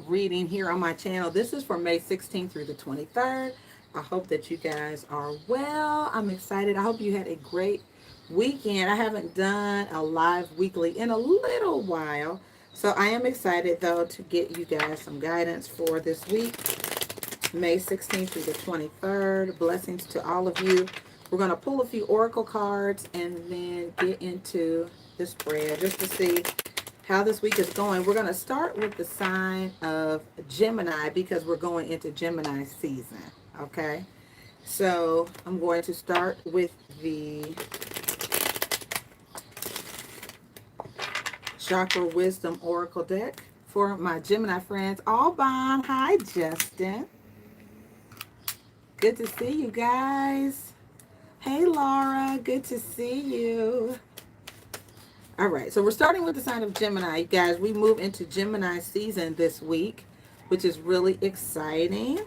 reading here on my channel. This is for May 16th through the 23rd. I hope that you guys are well. I'm excited. I hope you had a great weekend. I haven't done a live weekly in a little while. So I am excited though to get you guys some guidance for this week, May 16th through the 23rd. Blessings to all of you. We're going to pull a few oracle cards and then get into the spread just to see how this week is going. We're going to start with the sign of Gemini because we're going into Gemini season. Okay. So I'm going to start with the Chakra Wisdom Oracle deck for my Gemini friends. Alban, hi Justin. Good to see you guys. Hey Laura, good to see you. All right, so we're starting with the sign of Gemini. You guys, we move into Gemini season this week, which is really exciting.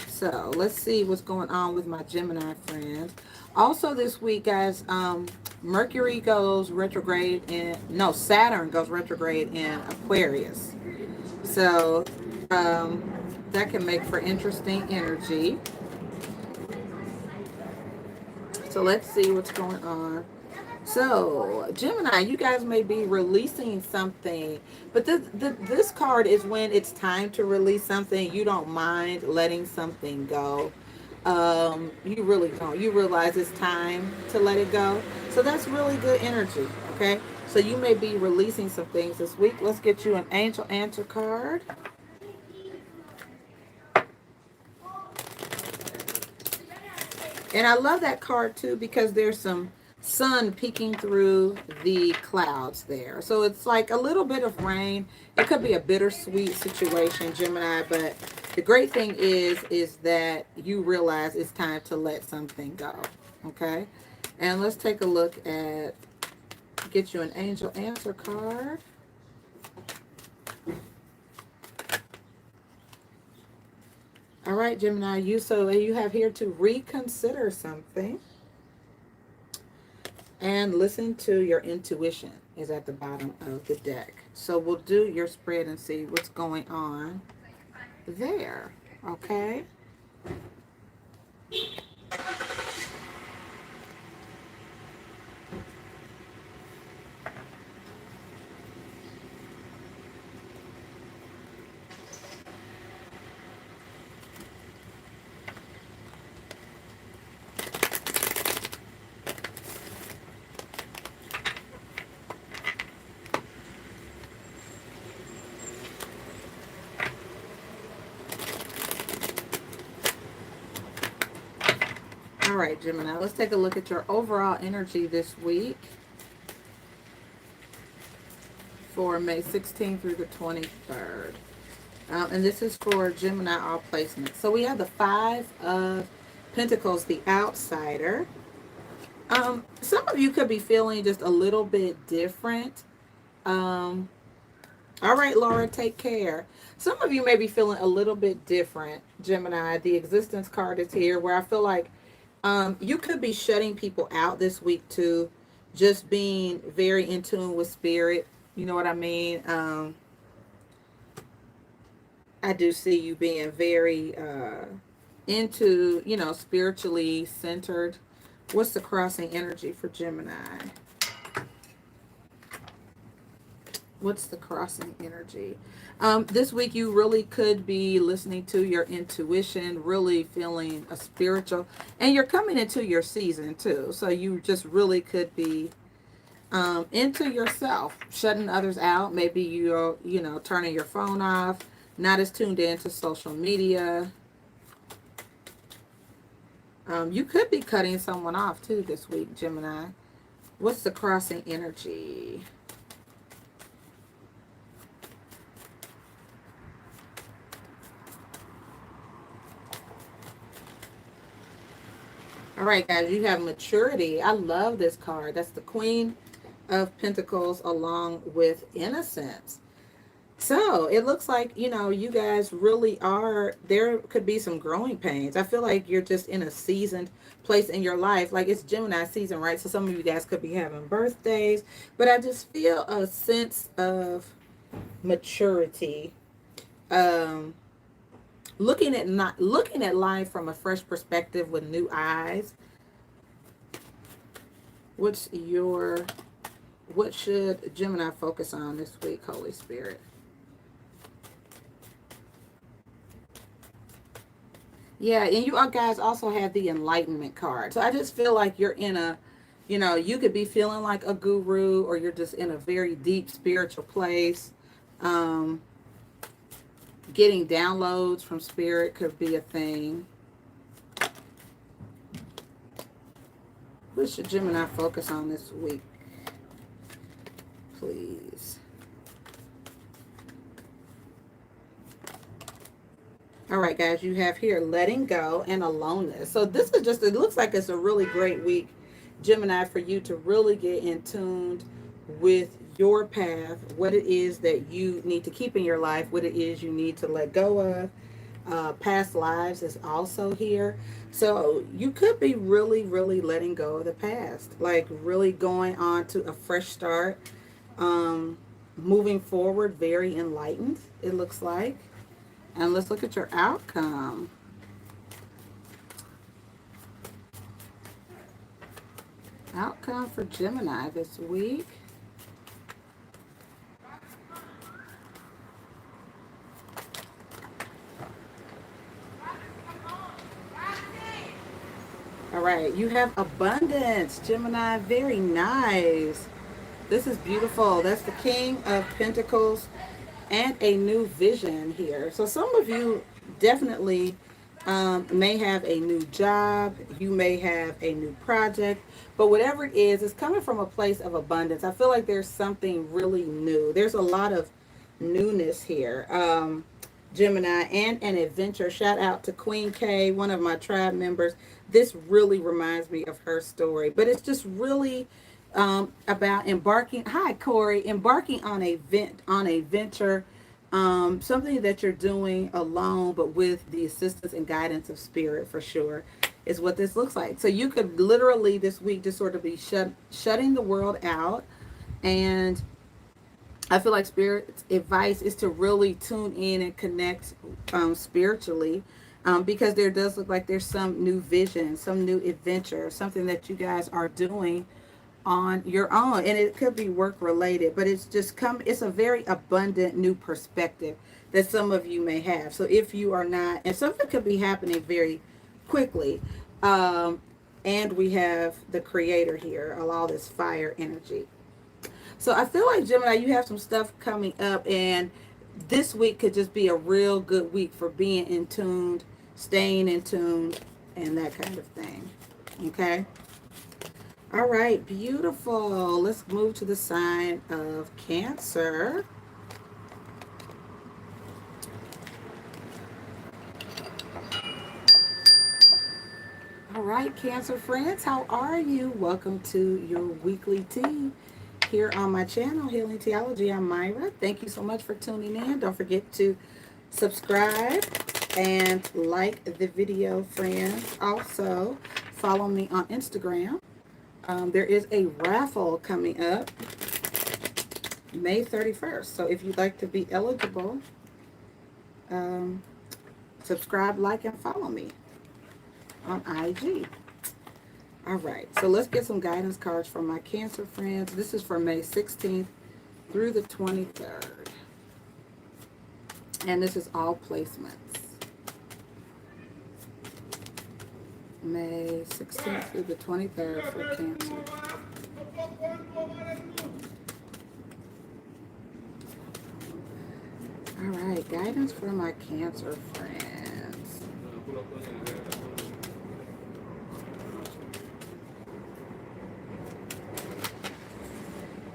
So let's see what's going on with my Gemini friends. Also this week, guys, Mercury goes retrograde in, no, Saturn goes retrograde in Aquarius. So that can make for interesting energy. So let's see what's going on. So Gemini, you guys may be releasing something, but this card is when it's time to release something. You don't mind letting something go. You really don't. You realize it's time to let it go. So that's really good energy. Okay. So you may be releasing some things this week. Let's get you an angel answer card. And I love that card too because there's some sun peeking through the clouds there. So it's like a little bit of rain. It could be a bittersweet situation, Gemini, but the great thing is that you realize it's time to let something go. Okay? And let's take a look at, get you an angel answer card. All right, Gemini, you have here to reconsider something and listen to your intuition is at the bottom of the deck. So we'll do your spread and see what's going on there. Okay. All right, Gemini, let's take a look at your overall energy this week for May 16th through the 23rd. And this is for Gemini all placements. So we have the Five of Pentacles, the outsider. Some of you could be feeling just a little bit different. All right, Laura, take care. Some of you may be feeling a little bit different, Gemini. The existence card is here where I feel like you could be shutting people out this week too. Just being very in tune with spirit. You know what I mean? I do see you being very into, spiritually centered. What's the crossing energy for Gemini? What's the crossing energy? This week you really could be listening to your intuition, really feeling a spiritual, and you're coming into your season too. So you just really could be into yourself, shutting others out. Maybe you're, turning your phone off, not as tuned in to social media. You could be cutting someone off too this week, Gemini. What's the crossing energy? All right, guys, you have maturity. I love this card. That's the Queen of Pentacles along with innocence. So it looks like, you guys really are, there could be some growing pains. I feel like you're just in a seasoned place in your life. Like it's Gemini season, right? So some of you guys could be having birthdays, but I just feel a sense of maturity, um, looking at life from a fresh perspective with new eyes. What's your what should Gemini focus on this week, Holy Spirit? Yeah, and you all guys also have the enlightenment card. So I just feel like you're in a, you could be feeling like a guru, or you're just in a very deep spiritual place. Um, Getting downloads from spirit could be a thing. What should Gemini focus on this week, please? All right, guys, you have here letting go and aloneness. So this is just, it looks like it's a really great week, Gemini, for you to really get in tuned with your path, what it is that you need to keep in your life, what it is you need to let go of. Past lives is also here. So you could be really, really letting go of the past, like really going on to a fresh start, moving forward, very enlightened, it looks like. And let's look at your outcome. Outcome for Gemini this week. All right, you have abundance, Gemini. Very nice. This is beautiful. That's the King of Pentacles and a new vision here. So some of you definitely may have a new job. You may have a new project. But whatever it is, it's coming from a place of abundance. I feel like there's something really new. There's a lot of newness here. Gemini, and an adventure. Shout out to Queen K, one of my tribe members. This really reminds me of her story. But it's just really about embarking. Hi, Corey. Embarking on a venture, something that you're doing alone, but with the assistance and guidance of spirit, for sure, is what this looks like. So you could literally this week just sort of be shutting the world out, and I feel like spirit's advice is to really tune in and connect spiritually, because there does look like there's some new vision, some new adventure, something that you guys are doing on your own, and it could be work related, but it's a very abundant new perspective that some of you may have. So if you are not, and something could be happening very quickly, and we have the creator here, allow this fire energy. So I feel like, Gemini, you have some stuff coming up, and this week could just be a real good week for being in tuned, staying in tune, and that kind of thing. Okay. All right, beautiful. Let's move to the sign of Cancer. All right, Cancer friends, how are you? Welcome to your weekly tea here on my channel, Healing Theology. I'm Myra. Thank you so much for tuning in. Don't forget to subscribe and like the video, friends. Also, follow me on Instagram. There is a raffle coming up May 31st. So if you'd like to be eligible, subscribe, like, and follow me on IG. All right, so let's get some guidance cards from my Cancer friends. This is for May 16th through the 23rd. And this is all placements. May 16th through the 23rd for Cancer. All right, guidance for my Cancer friends.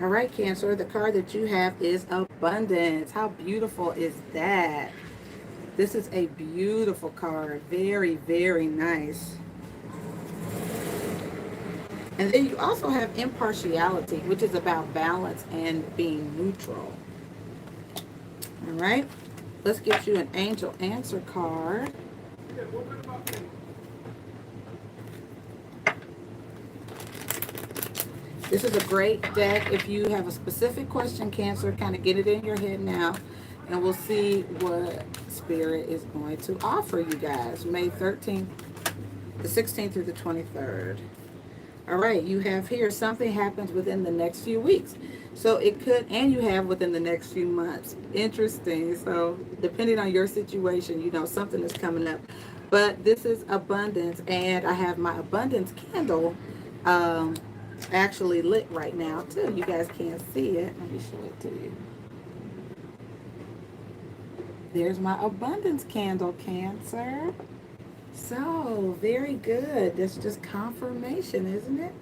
All right, Cancer, the card that you have is abundance. How beautiful is that? This is a beautiful card. Very, very nice. And then you also have impartiality, which is about balance and being neutral. All right, let's get you an angel answer card. This is a great deck. If you have a specific question, Cancer, kind of get it in your head now. And we'll see what Spirit is going to offer you guys. May 13th, the 16th through the 23rd. All right, you have here something happens within the next few weeks. So it could, and you have within the next few months. Interesting. So depending on your situation, you know, something is coming up. But this is abundance, and I have my abundance candle actually lit right now too. You guys can't see it. Let me show it to you. There's my abundance candle, Cancer. So very good. That's just confirmation, isn't it?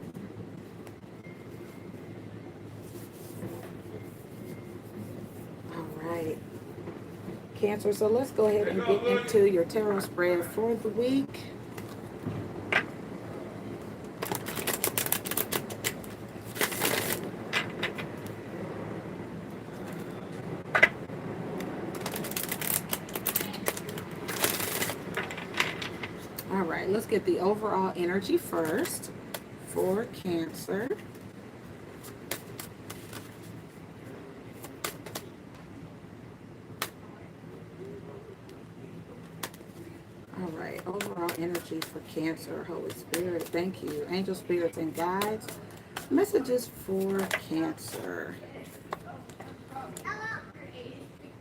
All right, Cancer. So let's go ahead and get into your tarot spread for the week. All right, let's get the overall energy first for Cancer. All right, overall energy for Cancer. Holy Spirit, thank you. Angel spirits and guides. Messages for Cancer.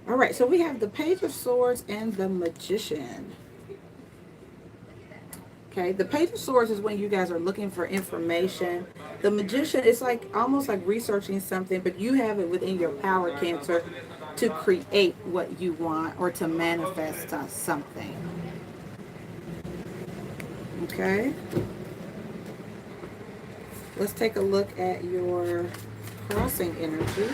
All right, so we have the Page of Swords and the Magician. Okay, the Page of Swords is when you guys are looking for information. The Magician is like almost like researching something, but you have it within your power, Cancer, to create what you want or to manifest something. Okay, let's take a look at your crossing energy.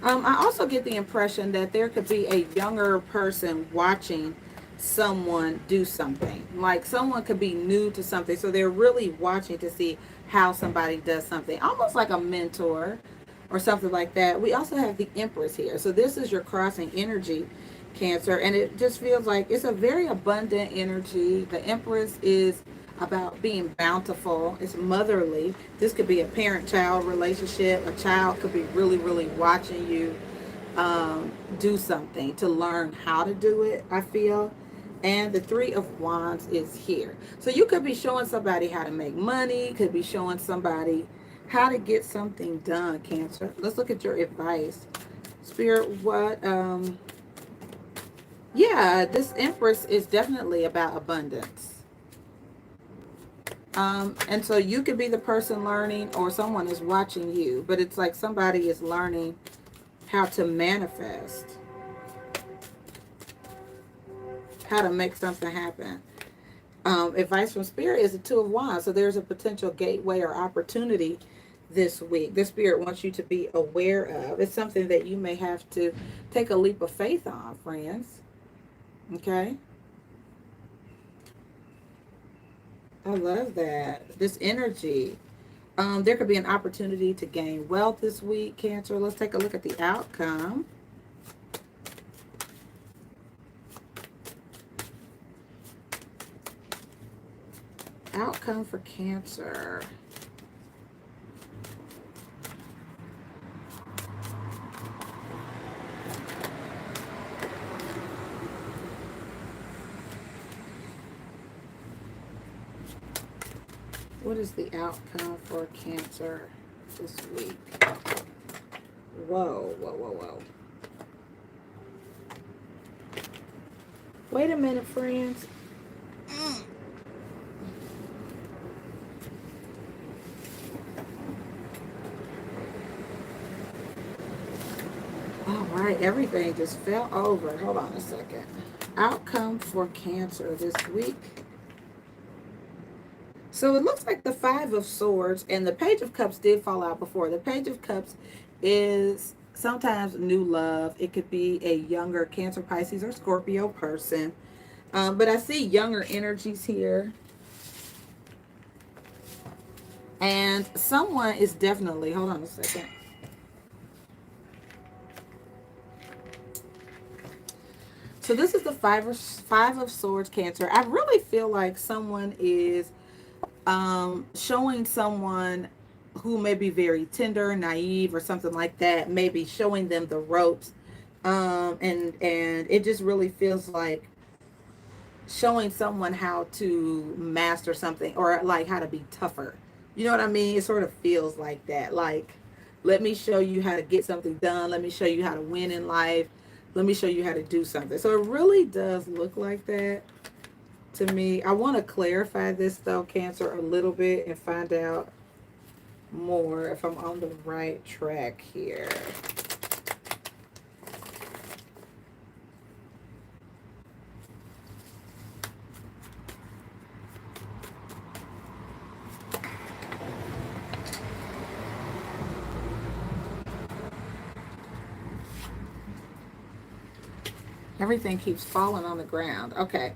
I also get the impression that there could be a younger person watching someone do something. Like someone could be new to something, so they're really watching to see how somebody does something, almost like a mentor or something like that. We also have the Empress here. So this is your crossing energy, Cancer, and it just feels like it's a very abundant energy. The Empress is about being bountiful. It's motherly. This could be a parent-child relationship. A child could be really, really watching you do something to learn how to do it, I feel. And the Three of Wands is here. So you could be showing somebody how to make money, could be showing somebody how to get something done, Cancer. Let's look at your advice. Spirit, what yeah, this Empress is definitely about abundance. And so you could be the person learning or someone is watching you, but it's like somebody is learning how to manifest, how to make something happen. Advice from Spirit is the Two of Wands. So there's a potential gateway or opportunity this week. The Spirit wants you to be aware of. It's something that you may have to take a leap of faith on, friends. Okay? I love that. This energy. There could be an opportunity to gain wealth this week, Cancer. Let's take a look at the outcome. Outcome for Cancer. What is the outcome for Cancer this week? Whoa, whoa, whoa, whoa. Wait a minute, friends. All right, everything just fell over. Hold on a second. Outcome for Cancer this week. So it looks like the Five of Swords and the Page of Cups did fall out before. The Page of Cups is sometimes new love. It could be a younger Cancer, Pisces, or Scorpio person. But I see younger energies here. And someone is definitely, hold on a second. So this is the five of swords, Cancer. I really feel like someone is showing someone who may be very tender, naive, or something like that, maybe showing them the ropes. And it just really feels like showing someone how to master something, or like how to be tougher. You know what I mean? It sort of feels like that. Like, let me show you how to get something done. Let me show you how to win in life. Let me show you how to do something. So it really does look like that to me. I want to clarify this though, Cancer, a little bit and find out more if I'm on the right track here. Everything keeps falling on the ground. Okay.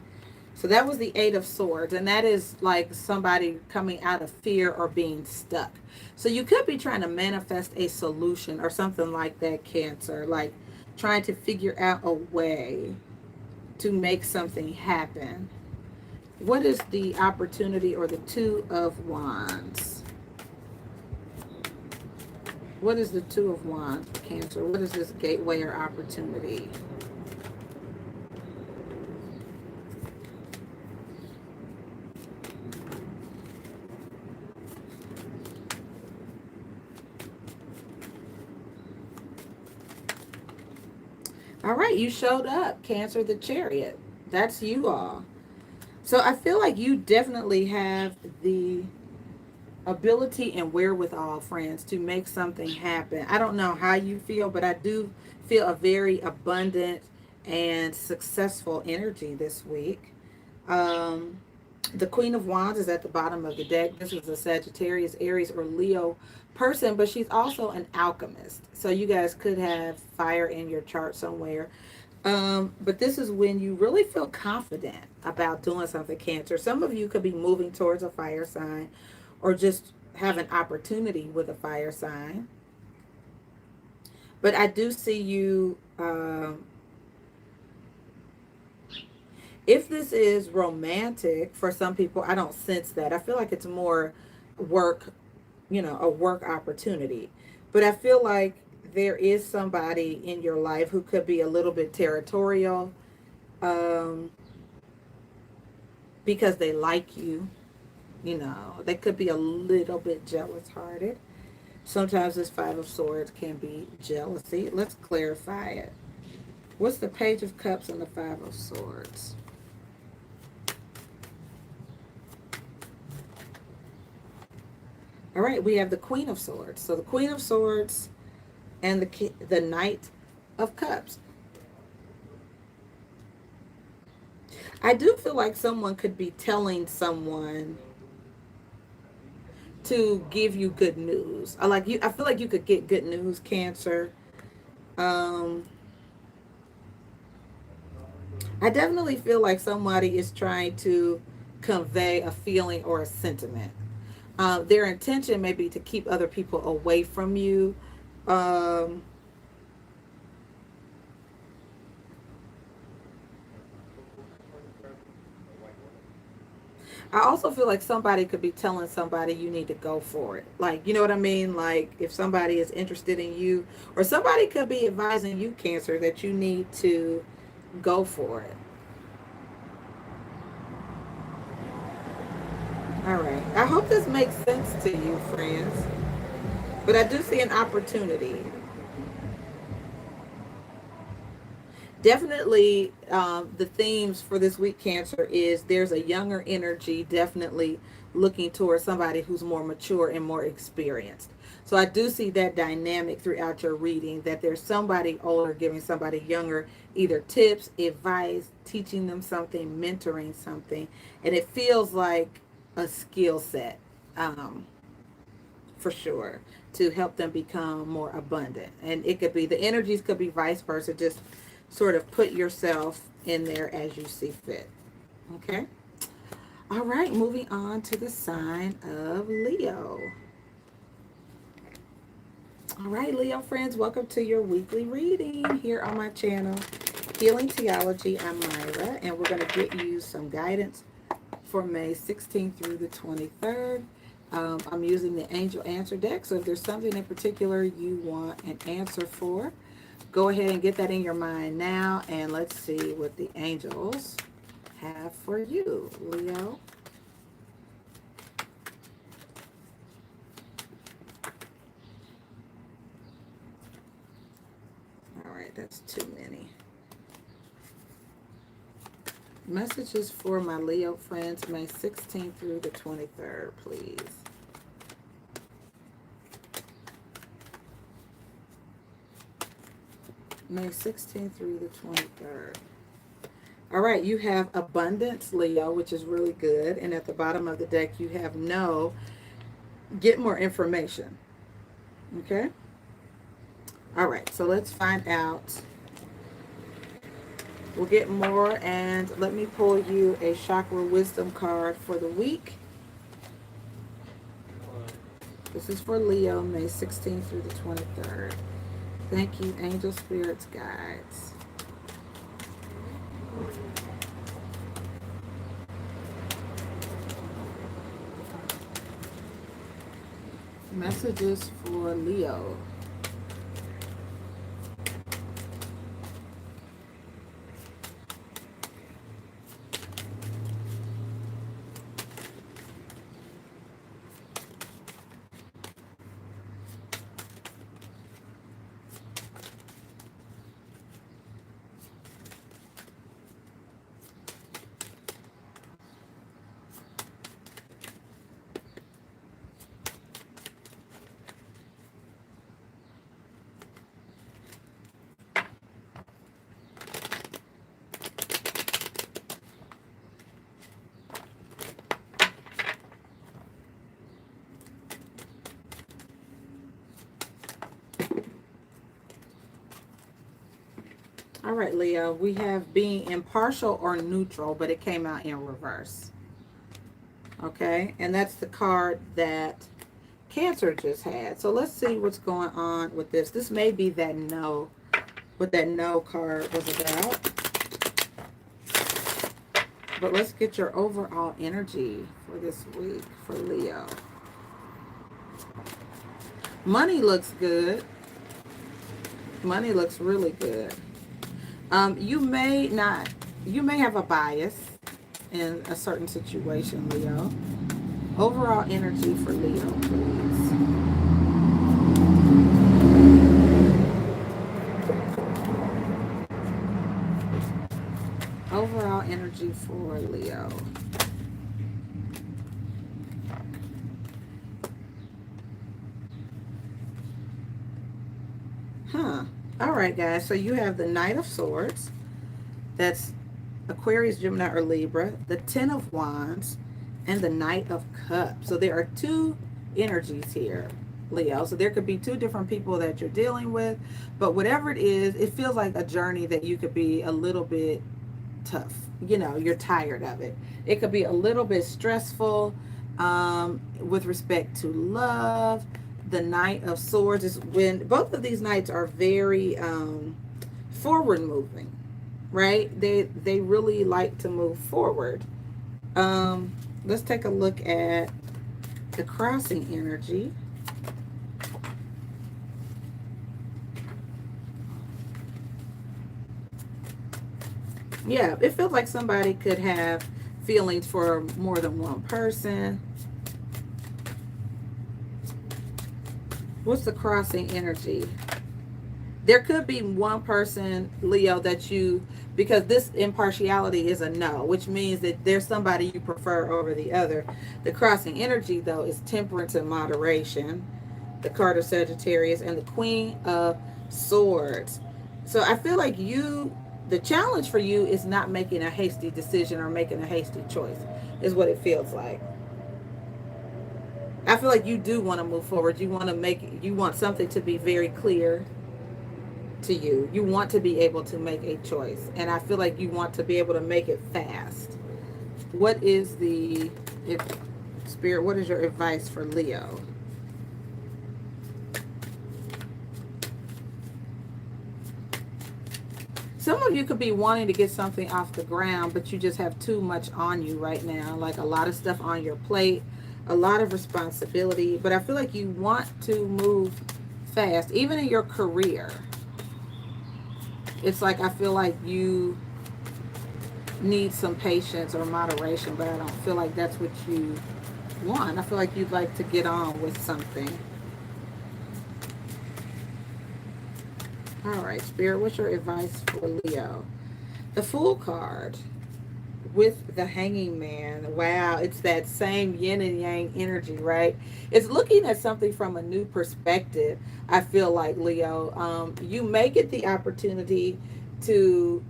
So that was the Eight of Swords, and that is like somebody coming out of fear or being stuck. So you could be trying to manifest a solution or something like that, Cancer, like trying to figure out a way to make something happen. What is the opportunity, or the Two of Wands? What is the Two of Wands, Cancer? What is this gateway or opportunity? All right, you showed up, Cancer, the Chariot. That's you all. So I feel like you definitely have the ability and wherewithal, friends, to make something happen. I don't know how you feel, but I do feel a very abundant and successful energy this week. Um, the Queen of Wands is at the bottom of the deck. This is a Sagittarius, Aries, or Leo person, but she's also an alchemist. So you guys could have fire in your chart somewhere. But this is when you really feel confident about doing something, Cancer. Some of you could be moving towards a fire sign, or just have an opportunity with a fire sign. But I do see you, if this is romantic for some people, I don't sense that. I feel like it's more work, a work opportunity. But I feel like there is somebody in your life who could be a little bit territorial, um, because they like you. They could be a little bit jealous hearted. Sometimes this Five of Swords can be jealousy. Let's clarify it. What's the Page of Cups and the Five of Swords? All right, we have the Queen of Swords. So the Queen of Swords and the Knight of Cups. I do feel like someone could be telling someone to give you good news. I feel like you could get good news, Cancer. Um, I definitely feel like somebody is trying to convey a feeling or a sentiment. Their intention may be to keep other people away from you. Um, I also feel like somebody could be telling somebody you need to go for it. Like, you know what I mean? Like, if somebody is interested in you, or somebody could be advising you, Cancer, that you need to go for it. All right. I hope this makes sense to you, friends. But I do see an opportunity. Definitely, the themes for this week, Cancer, is there's a younger energy, definitely looking towards somebody who's more mature and more experienced. So I do see that dynamic throughout your reading, that there's somebody older giving somebody younger either tips, advice, teaching them something, mentoring something. And it feels like a skill set, um, for sure, to help them become more abundant. And it could be, the energies could be vice versa. Just sort of put yourself in there as you see fit. Okay. All right. Moving on to the sign of Leo. All right, Leo friends, welcome to your weekly reading here on my channel. Healing Theology. I'm Myra, and we're going to get you some guidance for May 16th through the 23rd. I'm using the Angel Answer deck, so if there's something in particular you want an answer for, go ahead and get that in your mind now, and let's see what the angels have for you, Leo. All right, that's too many. Messages for my Leo friends, May 16th through the 23rd, please. May 16th through the 23rd. All right, you have abundance, Leo, which is really good. And at the bottom of the deck, you have no, get more information. Okay? All right, so let's find out. We'll get more, and let me pull you a chakra wisdom card for the week. This is for Leo, May 16th through the 23rd. Thank you, angel spirits, guides. Messages for Leo. All right, Leo, we have being impartial or neutral, but it came out in reverse. Okay, and that's the card that Cancer just had. So let's see what's going on with this. This may be that no, what that no card was about. But let's get your overall energy for this week for Leo. Money looks good. Money looks really good. You may have a bias in a certain situation, Leo. Overall energy for Leo, please. Overall energy for Leo. All right, guys. So you have the Knight of Swords. That's Aquarius, Gemini, or Libra. The Ten of Wands and the Knight of Cups. So there are two energies here, Leo. So there could be two different people that you're dealing with. But whatever it is, it feels like a journey that you could be a little bit tough. You know, you're tired of it. It could be a little bit stressful with respect to love. The Knight of Swords is when both of these knights are very forward moving, right? They really like to move forward. Let's take a look at the crossing energy. Yeah, it feels like somebody could have feelings for more than one person. What's the crossing energy? There could be one person, Leo, that you, because this impartiality is a no, which means that there's somebody you prefer over the other. The crossing energy, though, is temperance and moderation. The card of Sagittarius and the Queen of Swords. So I feel like the challenge for you is not making a hasty decision or making a hasty choice, is what it feels like. I feel like you do want to move forward. You want something to be very clear to you. You want to be able to make a choice. And I feel like you want to be able to make it fast. What is Spirit, what is your advice for Leo? Some of you could be wanting to get something off the ground, but you just have too much on you right now, like a lot of stuff on your plate, a lot of responsibility. But I feel like you want to move fast, even in your career. It's like I feel like you need some patience or moderation, but I don't feel like that's what you want. I feel like you'd like to get on with something. All right, Spirit, what's your advice for Leo? The Fool card with the Hanging Man. Wow, it's that same yin and yang energy, right? It's looking at something from a new perspective. I feel like, Leo, you may get the opportunity to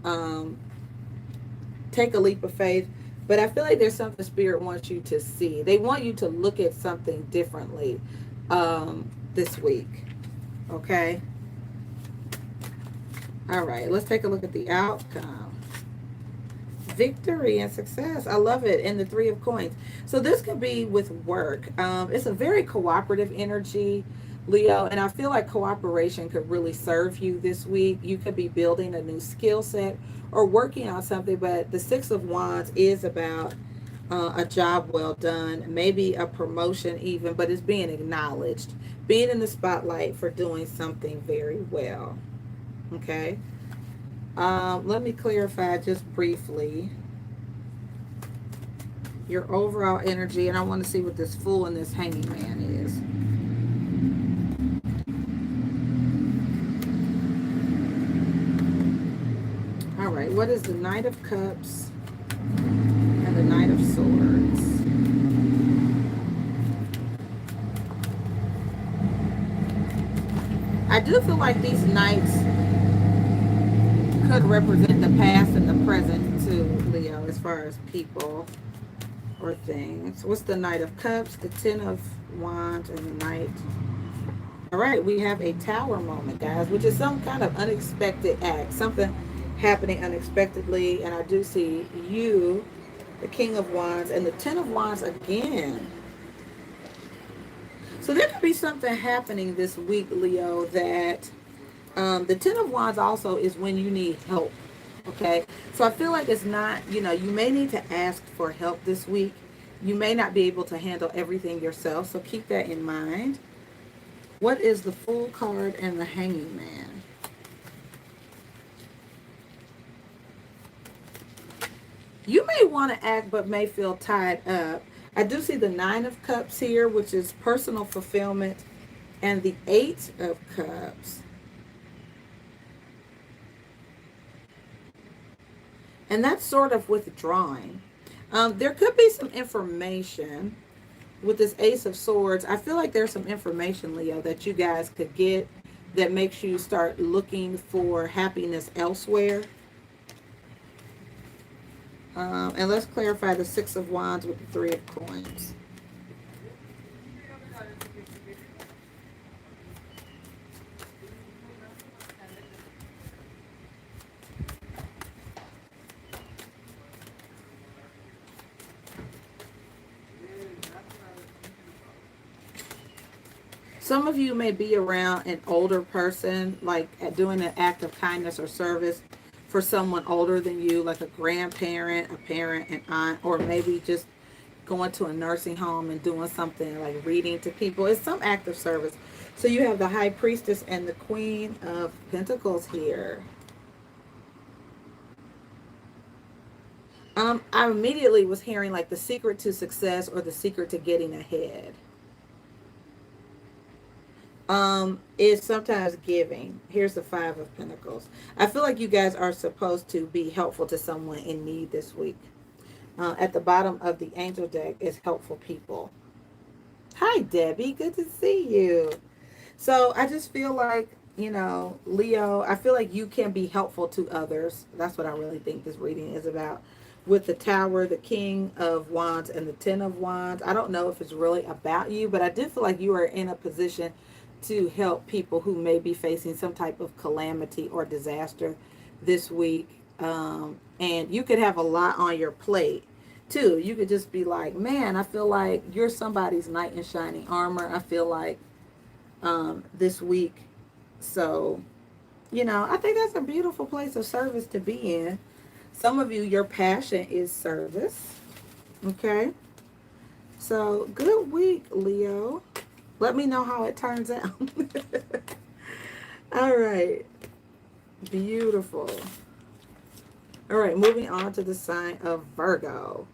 take a leap of faith, but I feel like there's something Spirit wants you to see. They want you to look at something differently this week. Okay? All right, let's take a look at the outcome. Victory and success. I love it. And the Three of Coins. So this could be with work. It's a very cooperative energy, Leo, and I feel like cooperation could really serve you this week. You could be building a new skill set or working on something, but the Six of Wands is about a job well done, maybe a promotion even, but it's being acknowledged, being in the spotlight for doing something very well. Okay. Let me clarify just briefly your overall energy, and I want to see what this Fool and this Hanging Man is. All right, what is the Knight of Cups and the Knight of Swords? I do feel like these knights could represent the past and the present too, Leo, as far as people or things. What's the Knight of Cups, the Ten of Wands, and the Knight? All right, we have a Tower moment, guys, which is some kind of unexpected act, something happening unexpectedly. And I do see you, the King of Wands, and the Ten of Wands again. So there could be something happening this week, Leo, that the Ten of Wands also is when you need help. Okay, so I feel like it's not, you may need to ask for help this week. You may not be able to handle everything yourself, so keep that in mind. What is the Fool card and the Hanging Man? You may want to act but may feel tied up. I do see the Nine of Cups here, which is personal fulfillment, and the Eight of Cups. And that's sort of withdrawing. There could be some information with this Ace of Swords. I feel like there's some information, Leo, that you guys could get that makes you start looking for happiness elsewhere. And let's clarify the Six of Wands with the Three of Coins. Some of you may be around an older person, like doing an act of kindness or service for someone older than you, like a grandparent, a parent, an aunt, or maybe just going to a nursing home and doing something like reading to people. It's some act of service. So you have the High Priestess and the Queen of Pentacles here. I immediately was hearing like the secret to success or the secret to getting ahead. Is sometimes giving. Here's the Five of Pentacles. I feel like you guys are supposed to be helpful to someone in need this week. At the bottom of the angel deck is helpful people. Hi, Debbie. Good to see you. So I just feel like, Leo, I feel like you can be helpful to others. That's what I really think this reading is about. With the Tower, the King of Wands, and the Ten of Wands. I don't know if it's really about you, but I do feel like you are in a position to help people who may be facing some type of calamity or disaster this week. And you could have a lot on your plate too. You could just be like, man, I feel like you're somebody's knight in shining armor. I feel like this week. So You know, I think that's a beautiful place of service to be in. Some of you, your passion is service. Okay. So, good week, Leo. Let me know how it turns out. All right. Beautiful. All right, moving on to the sign of Virgo.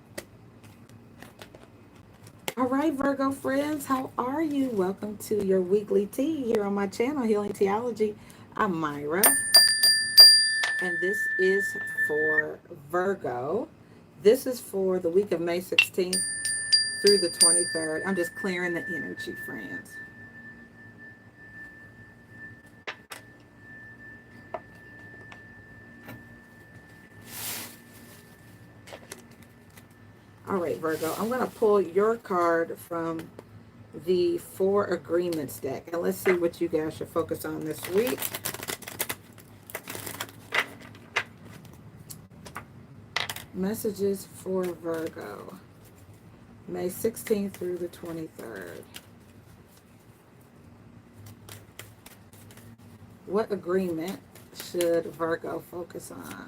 All right, Virgo friends, how are you? Welcome to your weekly tea here on my channel, Healing Theology. I'm Myra, and this is for Virgo. This is for the week of May 16th through the 23rd. I'm just clearing the energy, friends. All right, Virgo, I'm going to pull your card from the Four Agreements deck. And let's see what you guys should focus on this week. Messages for Virgo, May 16th through the 23rd. What agreement should Virgo focus on?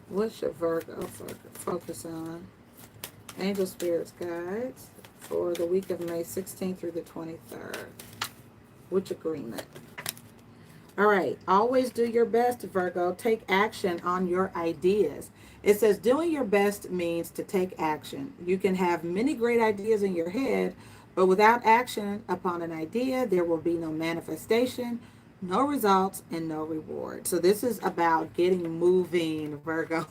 What should Virgo focus on? Angel Spirits Guides for the week of May 16th through the 23rd. Which agreement? All right. Always do your best, Virgo. Take action on your ideas. It says doing your best means to take action. You can have many great ideas in your head, but without action upon an idea, there will be no manifestation, no results, and no reward. So this is about getting moving, Virgo.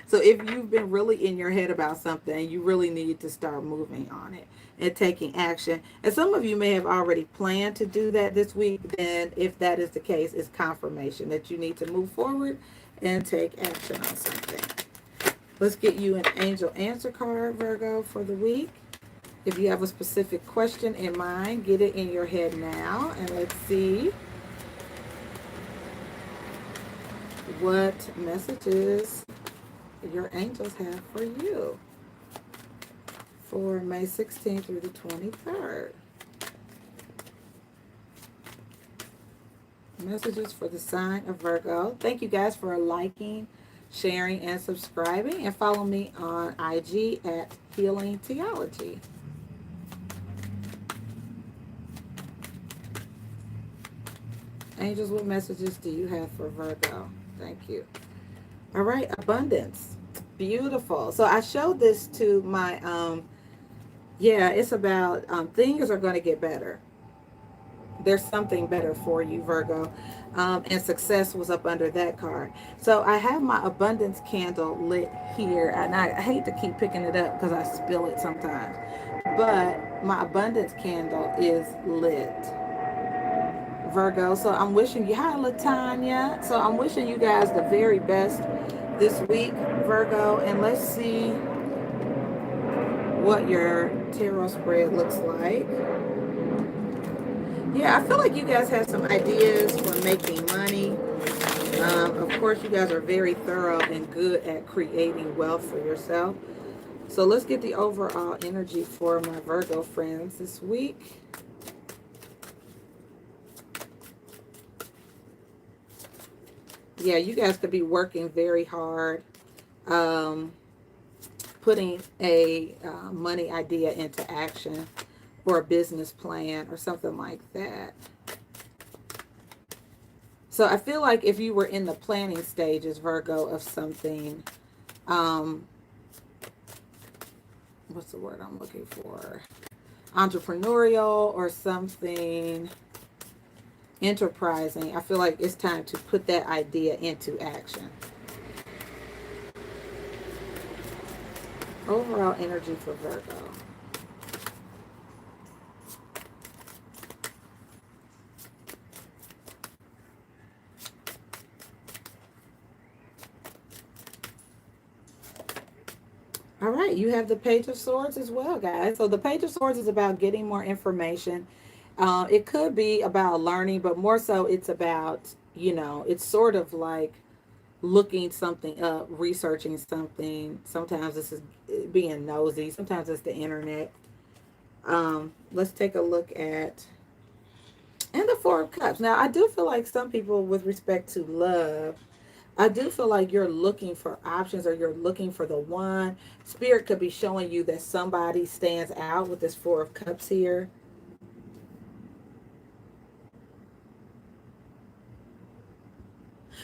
So if you've been really in your head about something, you really need to start moving on it and taking action. And some of you may have already planned to do that this week. Then if that is the case, it's confirmation that you need to move forward and take action on something. Let's get you an angel answer card, Virgo, for the week. If you have a specific question in mind, get it in your head now, and let's see what messages your angels have for you for May 16th through the 23rd. Messages for the sign of Virgo. Thank you guys for liking, sharing, and subscribing, and follow me on IG at Healing Theology. Angels, what messages do you have for Virgo? Thank you. All right, abundance. Beautiful. So I showed this to my, it's about things are going to get better. There's something better for you, Virgo. And success was up under that card. So I have my abundance candle lit here. And I hate to keep picking it up because I spill it sometimes. But my abundance candle is lit, Virgo. So I'm wishing you, hi Latanya. So I'm wishing you guys the very best this week, Virgo. And let's see what your tarot spread looks like. Yeah, I feel like you guys have some ideas for making money. Of course, you guys are very thorough and good at creating wealth for yourself. So let's get the overall energy for my Virgo friends this week. Yeah, you guys could be working very hard, putting a money idea into action, or a business plan or something like that. So I feel like if you were in the planning stages, Virgo, of something, what's the word I'm looking for? Entrepreneurial or something enterprising, I feel like it's time to put that idea into action. Overall energy for Virgo. All right, you have the Page of Swords as well, guys. So the Page of Swords is about getting more information It could be about learning, but more so it's about, it's sort of like looking something up, researching something. Sometimes this is being nosy. Sometimes it's the internet. Let's take a look at, and the Four of Cups. Now, I do feel like some people, with respect to love, I do feel like you're looking for options, or you're looking for the one. Spirit could be showing you that somebody stands out with this Four of Cups here.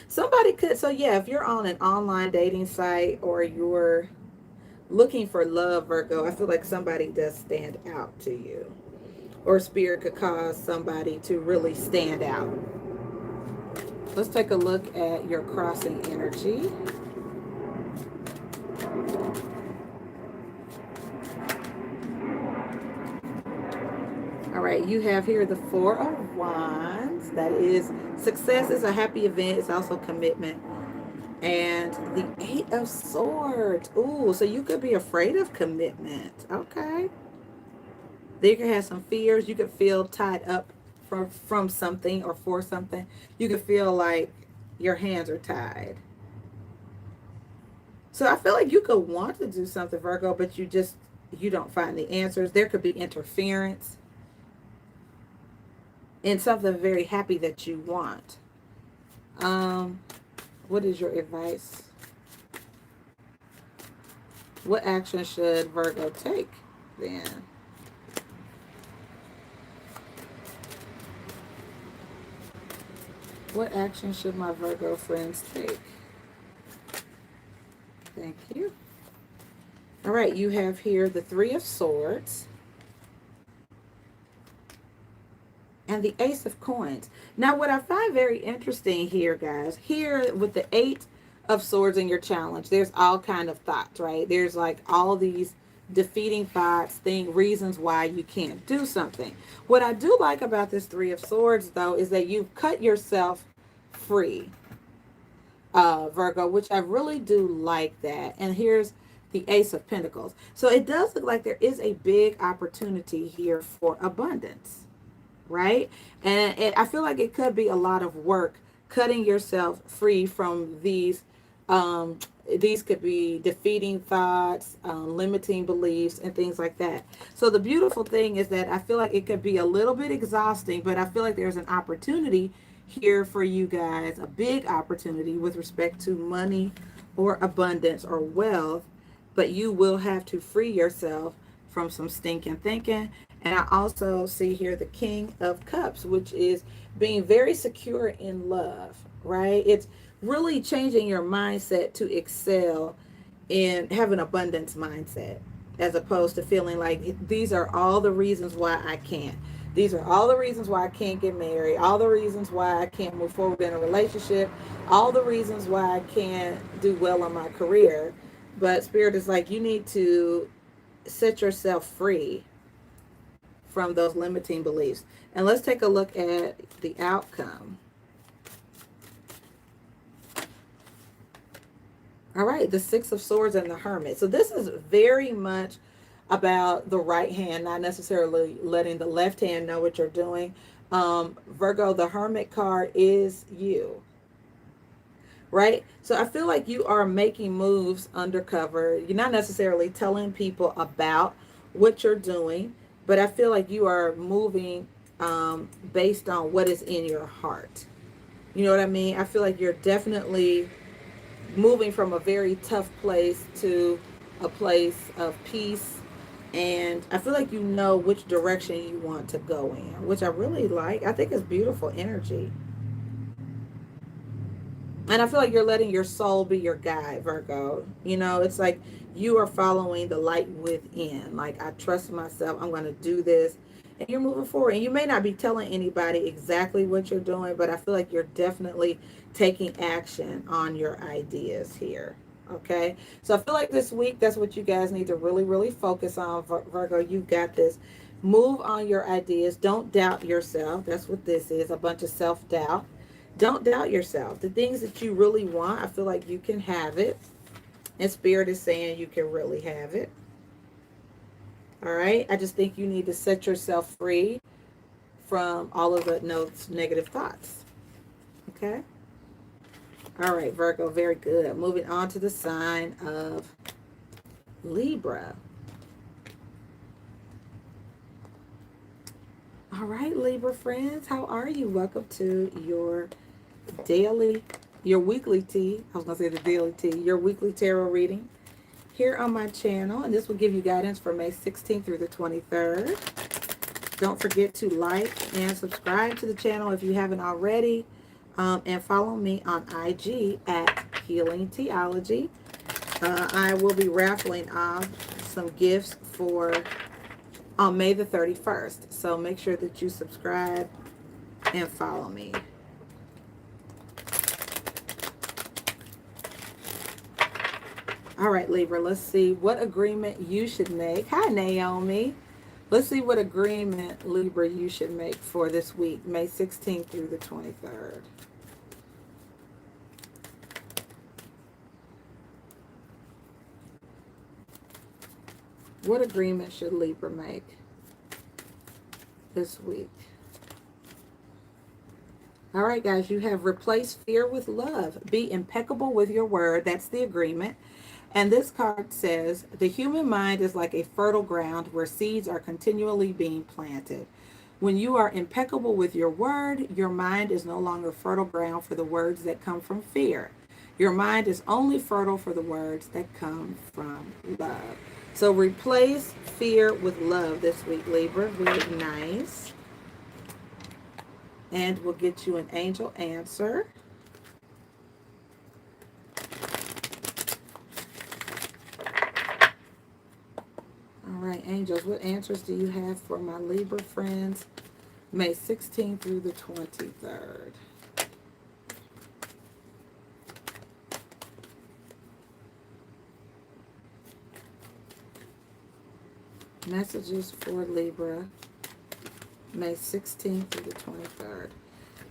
Somebody could, so yeah, if you're on an online dating site or you're looking for love, Virgo, I feel like somebody does stand out to you. Or spirit could cause somebody to really stand out. Let's take a look at your crossing energy. All right, you have here the Four of Wands. That is, success is a happy event. It's also commitment. And the Eight of Swords. Ooh, so you could be afraid of commitment. Okay. Then you can have some fears. You could feel tied up from something or for something. You could feel like your hands are tied. So I feel like you could want to do something, Virgo, but you don't find the answers. There could be interference in something very happy that you want. Um, what is your advice? What action should Virgo take then? What action should my Virgo friends take? Thank you. All right, you have here the Three of Swords and the Ace of Coins. Now, what I find very interesting here, guys, here with the Eight of Swords in your challenge, there's all kind of thoughts, right? There's like all these defeating thoughts, reasons why you can't do something. What I do like about this Three of Swords, though, is that you've cut yourself free, Virgo, which I really do like that. And here's the Ace of Pentacles. So it does look like there is a big opportunity here for abundance, right? And I feel like it could be a lot of work cutting yourself free from these could be defeating thoughts, limiting beliefs, and things like that. So the beautiful thing is that I feel like it could be a little bit exhausting, but I feel like there's an opportunity here for you guys, a big opportunity with respect to money or abundance or wealth, but you will have to free yourself from some stinking thinking. And I also see here the King of Cups, which is being very secure in love, right? It's really changing your mindset to excel and have an abundance mindset, as opposed to feeling like these are all the reasons why I can't. These are all the reasons why I can't get married, all the reasons why I can't move forward in a relationship, all the reasons why I can't do well on my career. But Spirit is like, you need to set yourself free from those limiting beliefs. And let's take a look at the outcome. All right, the Six of Swords and the Hermit. So this is very much about the right hand, not necessarily letting the left hand know what you're doing. Virgo, the Hermit card is you, right? So I feel like you are making moves undercover. You're not necessarily telling people about what you're doing, but I feel like you are moving based on what is in your heart. You know what I mean? I feel like you're definitely moving from a very tough place to a place of peace. And I feel like you know which direction you want to go in, which I really like. I think it's beautiful energy. And I feel like you're letting your soul be your guide, Virgo. You know, it's like you are following the light within. Like, I trust myself. I'm going to do this. And you're moving forward. And you may not be telling anybody exactly what you're doing, but I feel like you're definitely taking action on your ideas here. Okay. So I feel like this week, that's what you guys need to really, really focus on, Virgo. You got this. Move on your ideas. Don't doubt yourself. That's what this is, a bunch of self-doubt. Don't doubt yourself. The things that you really want, I feel like you can have it. And Spirit is saying you can really have it. All right. I just think you need to set yourself free from all of those negative thoughts. Okay? All right, Virgo, very good. Moving on to the sign of Libra. All right, Libra friends, how are you? Welcome to your weekly tea. I was going to say the daily tea, your weekly tarot reading here on my channel. And this will give you guidance for May 16th through the 23rd. Don't forget to like and subscribe to the channel if you haven't already. And follow me on IG at Healing Theology. I will be raffling off some gifts on May the 31st. So make sure that you subscribe and follow me. All right, Libra, let's see what agreement you should make. Hi, Naomi. Let's see what agreement, Libra, you should make for this week, May 16th through the 23rd. What agreement should Libra make this week? All right, guys, you have replaced fear with love. Be impeccable with your word. That's the agreement. And this card says, the human mind is like a fertile ground where seeds are continually being planted. When you are impeccable with your word, your mind is no longer fertile ground for the words that come from fear. Your mind is only fertile for the words that come from love. So replace fear with love this week, Libra. Very nice. And we'll get you an angel answer. All right, angels, what answers do you have for my Libra friends, May 16th through the 23rd? Messages for Libra, May 16th through the 23rd.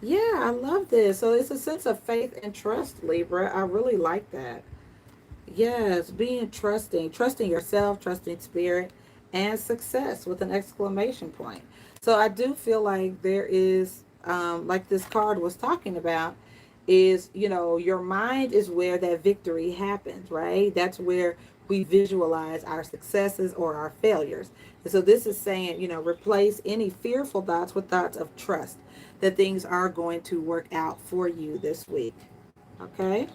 Yeah, I love this. So it's a sense of faith and trust, Libra. I really like that. Yes, being trusting yourself, trusting spirit, and success with an exclamation point. So I do feel like there is, like this card was talking about, is, your mind is where that victory happens, right? That's where we visualize our successes or our failures. And so this is saying, replace any fearful thoughts with thoughts of trust that things are going to work out for you this week. Okay?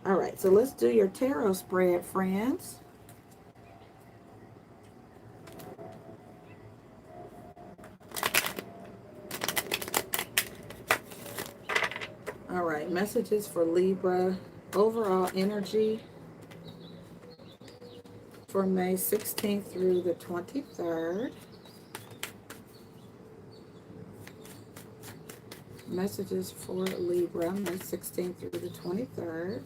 All right, so let's do your tarot spread, friends. All right, messages for Libra. Overall energy for May 16th through the 23rd. Messages for Libra, May 16th through the 23rd.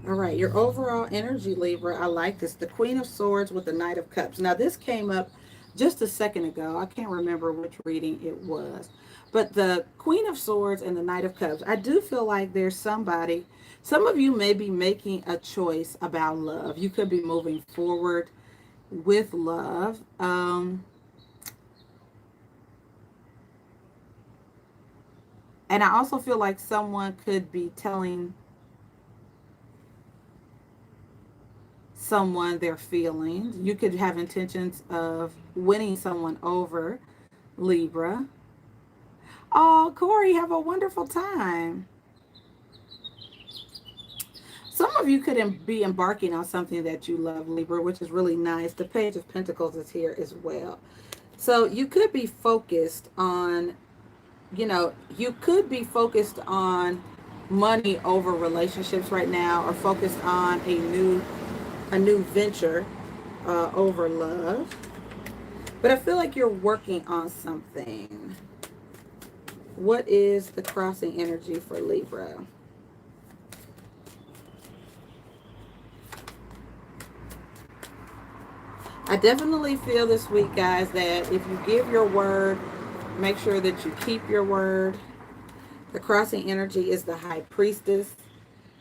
All right, your overall energy, Libra, I like this. The Queen of Swords with the Knight of Cups. Now, this came up just a second ago. I can't remember which reading it was. But the Queen of Swords and the Knight of Cups, I do feel like there's somebody, some of you may be making a choice about love. You could be moving forward with love. And I also feel like someone could be telling someone their feelings. You could have intentions of winning someone over, Libra. Oh, Corey, have a wonderful time. Some of you could be embarking on something that you love, Libra, which is really nice. The Page of Pentacles is here as well. So you could be focused on, you could be focused on money over relationships right now, or focused on a new venture over love. But I feel like you're working on something. What is the crossing energy for Libra? I definitely feel this week, guys, that if you give your word, make sure that you keep your word. The crossing energy is the High Priestess.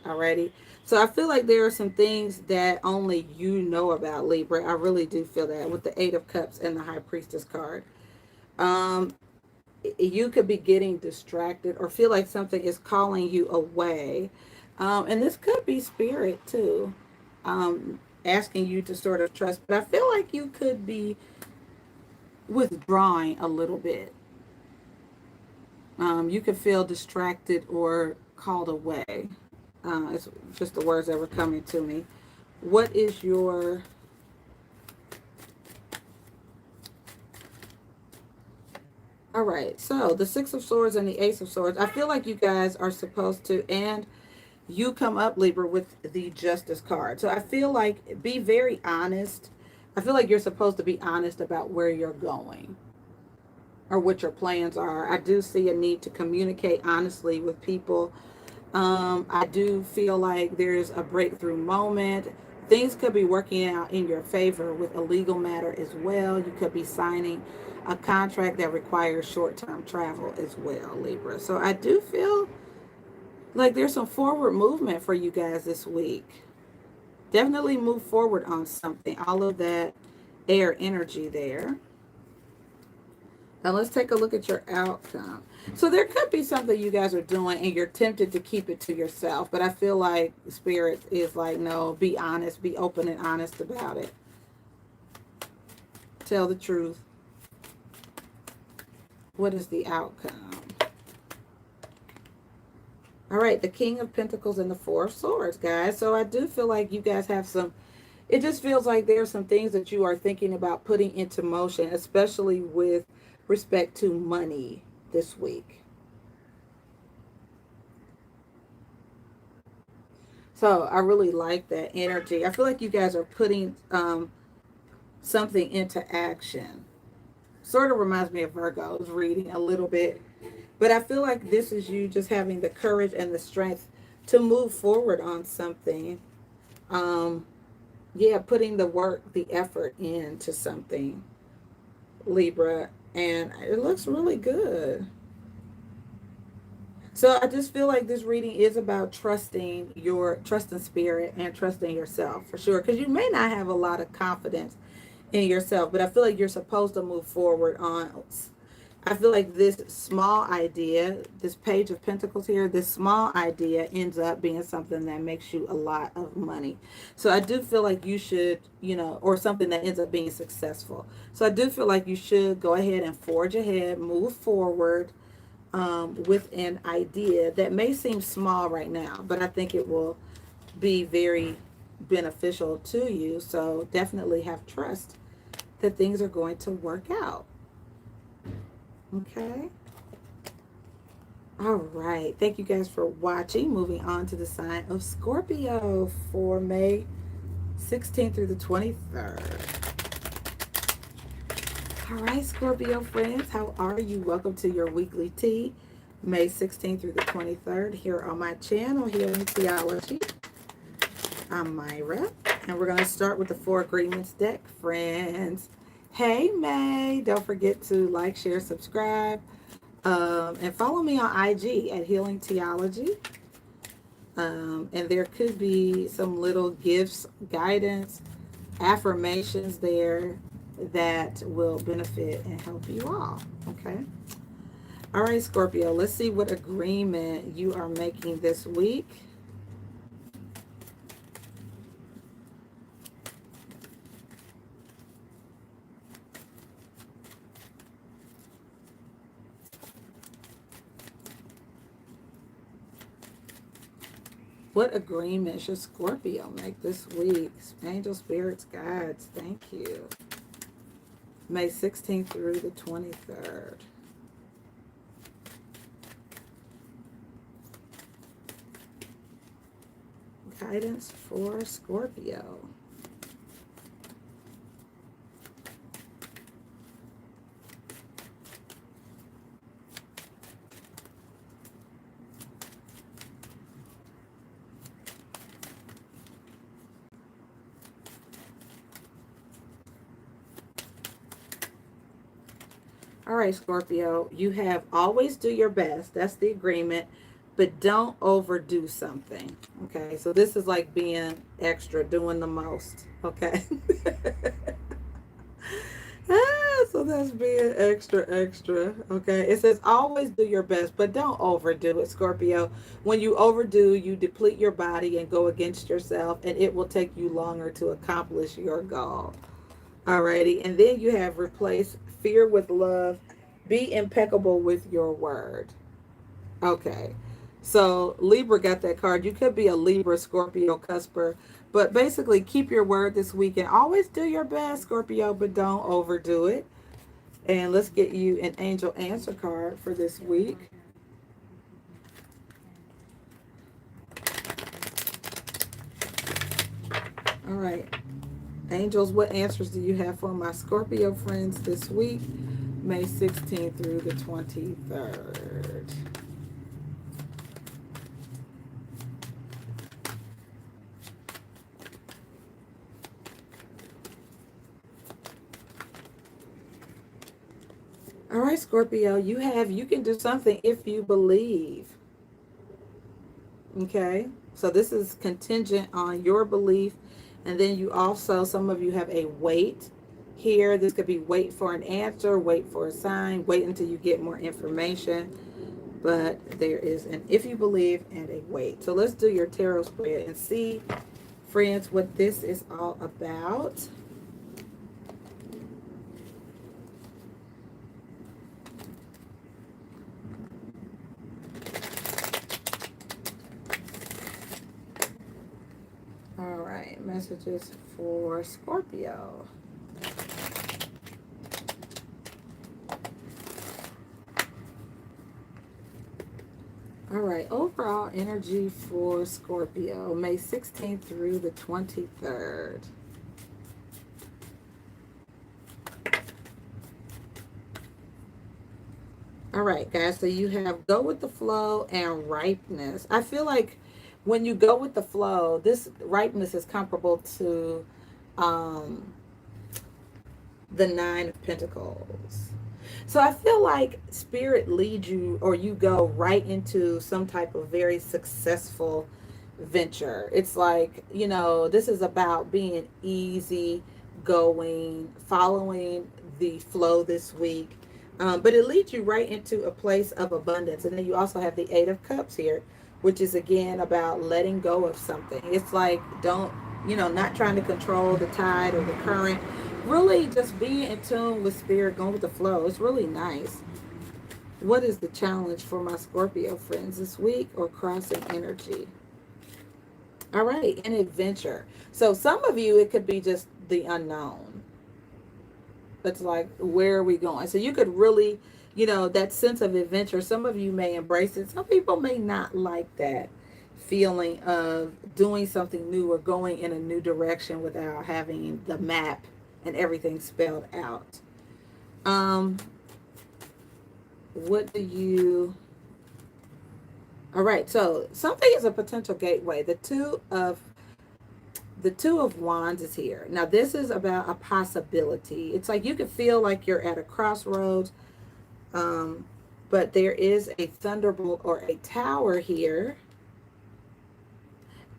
Alrighty. So I feel like there are some things that only you know about, Libra. I really do feel that with the Eight of Cups and the High Priestess card. Um, you could be getting distracted or feel like something is calling you away. And this could be spirit too, asking you to sort of trust. But I feel like you could be withdrawing a little bit. You could feel distracted or called away. It's just the words that were coming to me. What is your... All right, so the Six of Swords and the Ace of Swords. I feel like you guys are supposed to, and you come up, Libra, with the Justice card. So I feel like be very honest. I feel like you're supposed to be honest about where you're going or what your plans are. I do see a need to communicate honestly with people. I do feel like there's a breakthrough moment. Things could be working out in your favor with a legal matter as well. You could be signing a contract that requires short-term travel as well, Libra. So I do feel like there's some forward movement for you guys this week. Definitely move forward on something. All of that air energy there. Now let's take a look at your outcome. So there could be something you guys are doing and you're tempted to keep it to yourself. But I feel like Spirit is like, no, be honest, be open and honest about it. Tell the truth. What is the outcome? All right, the King of Pentacles and the Four of Swords, guys. So I do feel like you guys have some... It just feels like there's some things that you are thinking about putting into motion, especially with respect to money this week. So I really like that energy. I feel like you guys are putting something into action. Sort of reminds me of Virgo's reading a little bit. But I feel like this is you just having the courage and the strength to move forward on something. Yeah, putting the work, the effort into something, Libra. And it looks really good. So I just feel like this reading is about trusting spirit and trusting yourself for sure. Because you may not have a lot of confidence in yourself, but I feel like you're supposed to move forward on... I feel like this small idea, this Page of Pentacles here, this small idea ends up being something that makes you a lot of money. So I do feel like you should, or something that ends up being successful. So I do feel like you should go ahead and forge ahead, move forward with an idea that may seem small right now, but I think it will be very beneficial to you. So definitely have trust that things are going to work out. Okay. All right. Thank you guys for watching. Moving on to the sign of Scorpio for May 16th through the 23rd. All right, Scorpio friends, how are you? Welcome to your weekly tea, May 16th through the 23rd, here on my channel, Healing Theology. I'm Myra, and we're going to start with the Four Agreements deck, friends. Hey, May. Don't forget to like, share, subscribe, and follow me on IG at Healing Theology. And there could be some little gifts, guidance, affirmations there that will benefit and help you all. Okay. All right, Scorpio, let's see what agreement you are making this week. What agreement should Scorpio make this week? Angel, spirits, guides, thank you. May 16th through the 23rd. Guidance for Scorpio. All right, Scorpio, you have always do your best. That's the agreement, but don't overdo something. Okay, so this is like being extra, doing the most. Okay. So that's being extra, extra. Okay. It says always do your best, but don't overdo it, Scorpio. When you overdo, you deplete your body and go against yourself, and it will take you longer to accomplish your goal. Alrighty. And then you have replace fear with love. Be impeccable with your word. Okay. So Libra got that card. You could be a Libra, Scorpio, Cusper. But basically, keep your word this weekend. Always do your best, Scorpio, but don't overdo it. And let's get you an angel answer card for this week. All right. Angels, what answers do you have for my Scorpio friends this week, May 16th through the 23rd? All right, Scorpio, you can do something if you believe. Okay, so this is contingent on your belief. And then you also, some of you have a wait here. This could be wait for an answer, wait for a sign, wait until you get more information. But there is an if you believe and a wait. So let's do your tarot spread and see, friends, what this is all about. All right, messages for Scorpio. All right, overall energy for Scorpio, May 16th through the 23rd. All right, guys, so you have go with the flow and ripeness. I feel like when you go with the flow, this ripeness is comparable to um, the Nine of Pentacles. So I feel like Spirit leads you, or you go right into some type of very successful venture. It's like, this is about being easy going, following the flow this week. But it leads you right into a place of abundance. And then you also have the Eight of Cups here, which is again about letting go of something. It's like, don't, not trying to control the tide or the current. Really just being in tune with spirit, going with the flow. It's really nice. What is the challenge for my Scorpio friends this week, or crossing energy? All right, an adventure. So some of you, it could be just the unknown. It's like, where are we going? So you could really, that sense of adventure. Some of you may embrace it. Some people may not like that feeling of doing something new or going in a new direction without having the map and everything spelled out. What do you... All right, so something is a potential gateway. The Two of Wands is here. Now, this is about a possibility. It's like you could feel like you're at a crossroads, but there is a thunderbolt or a tower here.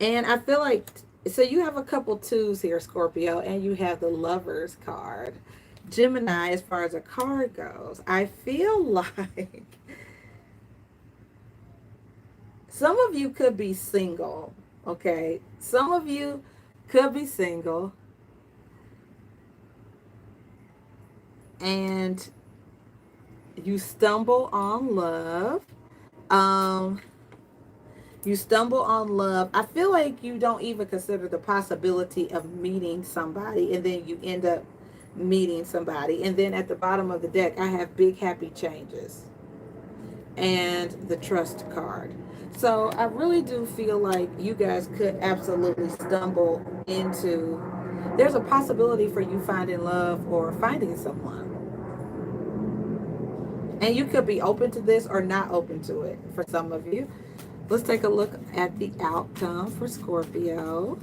And I feel like, so you have a couple twos here, Scorpio, and you have the Lovers card. Gemini, as far as a card goes, I feel like some of you could be single, okay? Some of you could be single, and you stumble on love. You stumble on love. I feel like you don't even consider the possibility of meeting somebody, and then you end up meeting somebody. And then at the bottom of the deck, I have big happy changes and the trust card. So I really do feel like you guys could absolutely stumble into, there's a possibility for you finding love or finding someone. And you could be open to this or not open to it for some of you. Let's take a look at the outcome for Scorpio.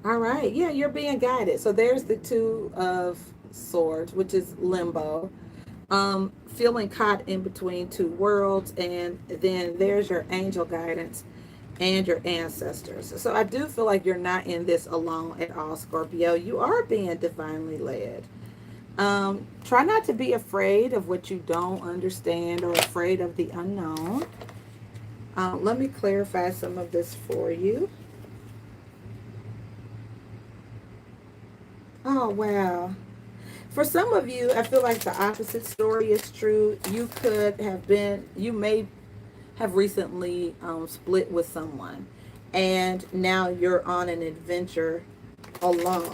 All right. Yeah, you're being guided. So there's the Two of Swords, which is limbo. Feeling caught in between two worlds, and then there's your angel guidance and your ancestors. So I do feel like you're not in this alone at all, Scorpio. You are being divinely led. Try not to be afraid of what you don't understand or afraid of the unknown. Let me clarify some of this for you. Oh, wow. For some of you, I feel like the opposite story is true. You may have recently split with someone, and now you're on an adventure alone.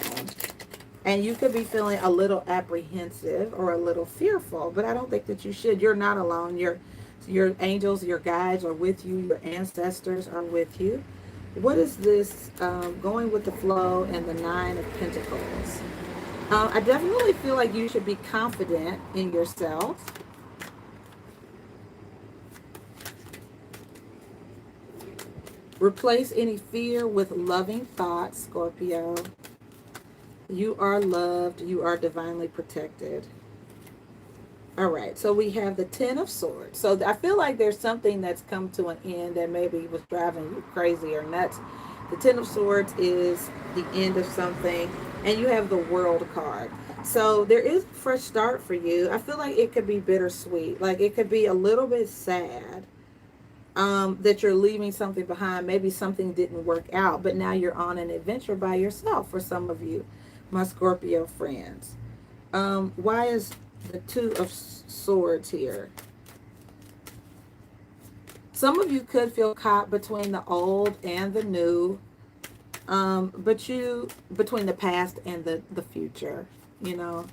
And you could be feeling a little apprehensive or a little fearful, but I don't think that you should. You're not alone. Your angels, your guides are with you. Your ancestors are with you. What is this? Going with the flow and the Nine of Pentacles. I definitely feel like you should be confident in yourself. Replace any fear with loving thoughts, Scorpio. You are loved. You are divinely protected. All right, so we have the Ten of Swords. So I feel like there's something that's come to an end that maybe was driving you crazy or nuts. The Ten of Swords is the end of something, and you have the World card. So there is a fresh start for you. I feel like it could be bittersweet. Like it could be a little bit sad that you're leaving something behind. Maybe something didn't work out, but now you're on an adventure by yourself for some of you, my Scorpio friends. Why is the Two of Swords here? Some of you could feel caught between the old and the new, between the past and the future, you know.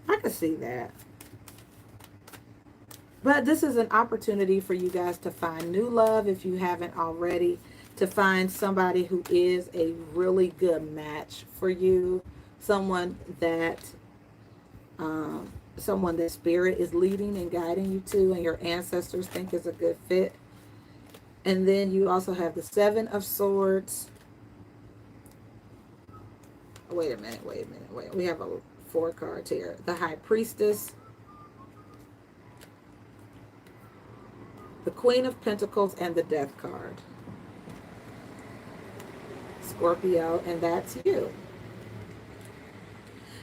I could see that. But this is an opportunity for you guys to find new love if you haven't already, to find somebody who is a really good match for you, someone that spirit is leading and guiding you to, and your ancestors think is a good fit. And then you also have the Seven of Swords. Wait a minute. We have four cards here. The High Priestess, the Queen of Pentacles, and the Death card. Scorpio, and that's you.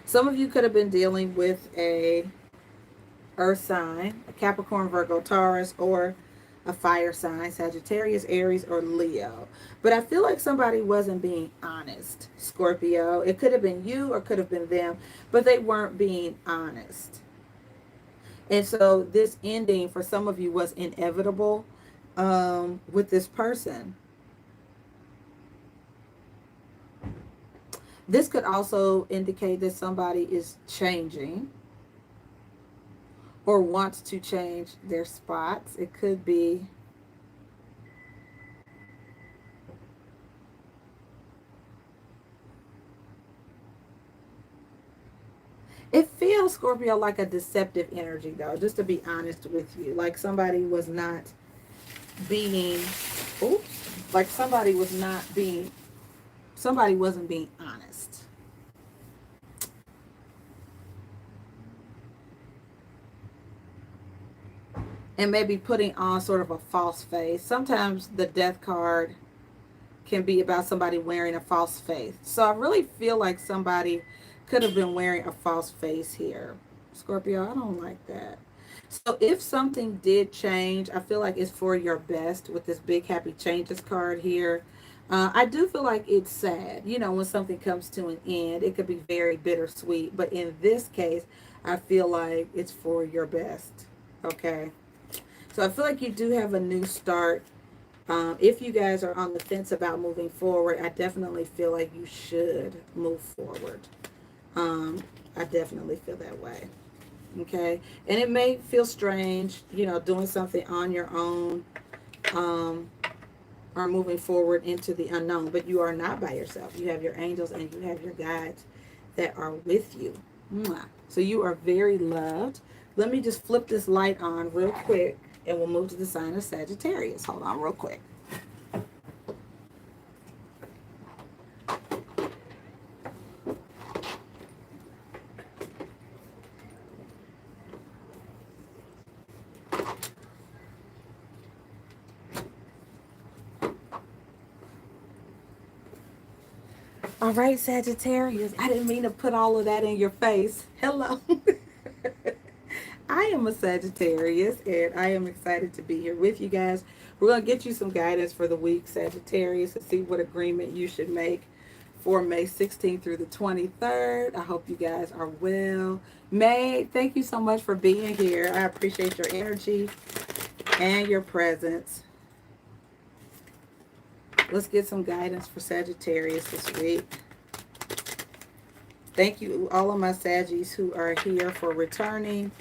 Some of you could have been dealing with a earth sign, a Capricorn, Virgo, Taurus, or a fire sign, Sagittarius, Aries, or Leo. But I feel like somebody wasn't being honest, Scorpio. It could have been you or could have been them, but they weren't being honest. And so this ending for some of you was inevitable with this person. This could also indicate that somebody is changing or wants to change their spots. It could be it feels, Scorpio, like a deceptive energy though, just to be honest with you. Like somebody was not being somebody wasn't being honest. And maybe putting on sort of a false face. Sometimes the Death card can be about somebody wearing a false face. So I really feel like somebody could have been wearing a false face here. Scorpio, I don't like that. So if something did change, I feel like it's for your best with this big happy changes card here. I do feel like it's sad. You know, when something comes to an end, it could be very bittersweet. But in this case, I feel like it's for your best. Okay. So I feel like you do have a new start. If you guys are on the fence about moving forward, I definitely feel like you should move forward. I definitely feel that way. Okay. And it may feel strange, you know, doing something on your own, or moving forward into the unknown, but you are not by yourself. You have your angels and you have your guides that are with you. Mwah. So you are very loved. Let me just flip this light on real quick and we'll move to the sign of Sagittarius. Hold on real quick. All right, Sagittarius. I didn't mean to put all of that in your face. Hello. I am a Sagittarius and I am excited to be here with you guys. We're going to get you some guidance for the week, Sagittarius, to see what agreement you should make for May 16th through the 23rd. I hope you guys are well. May, thank you so much for being here. I appreciate your energy and your presence. Let's get some guidance for Sagittarius this week. Thank you, all of my Saggies who are here for returning.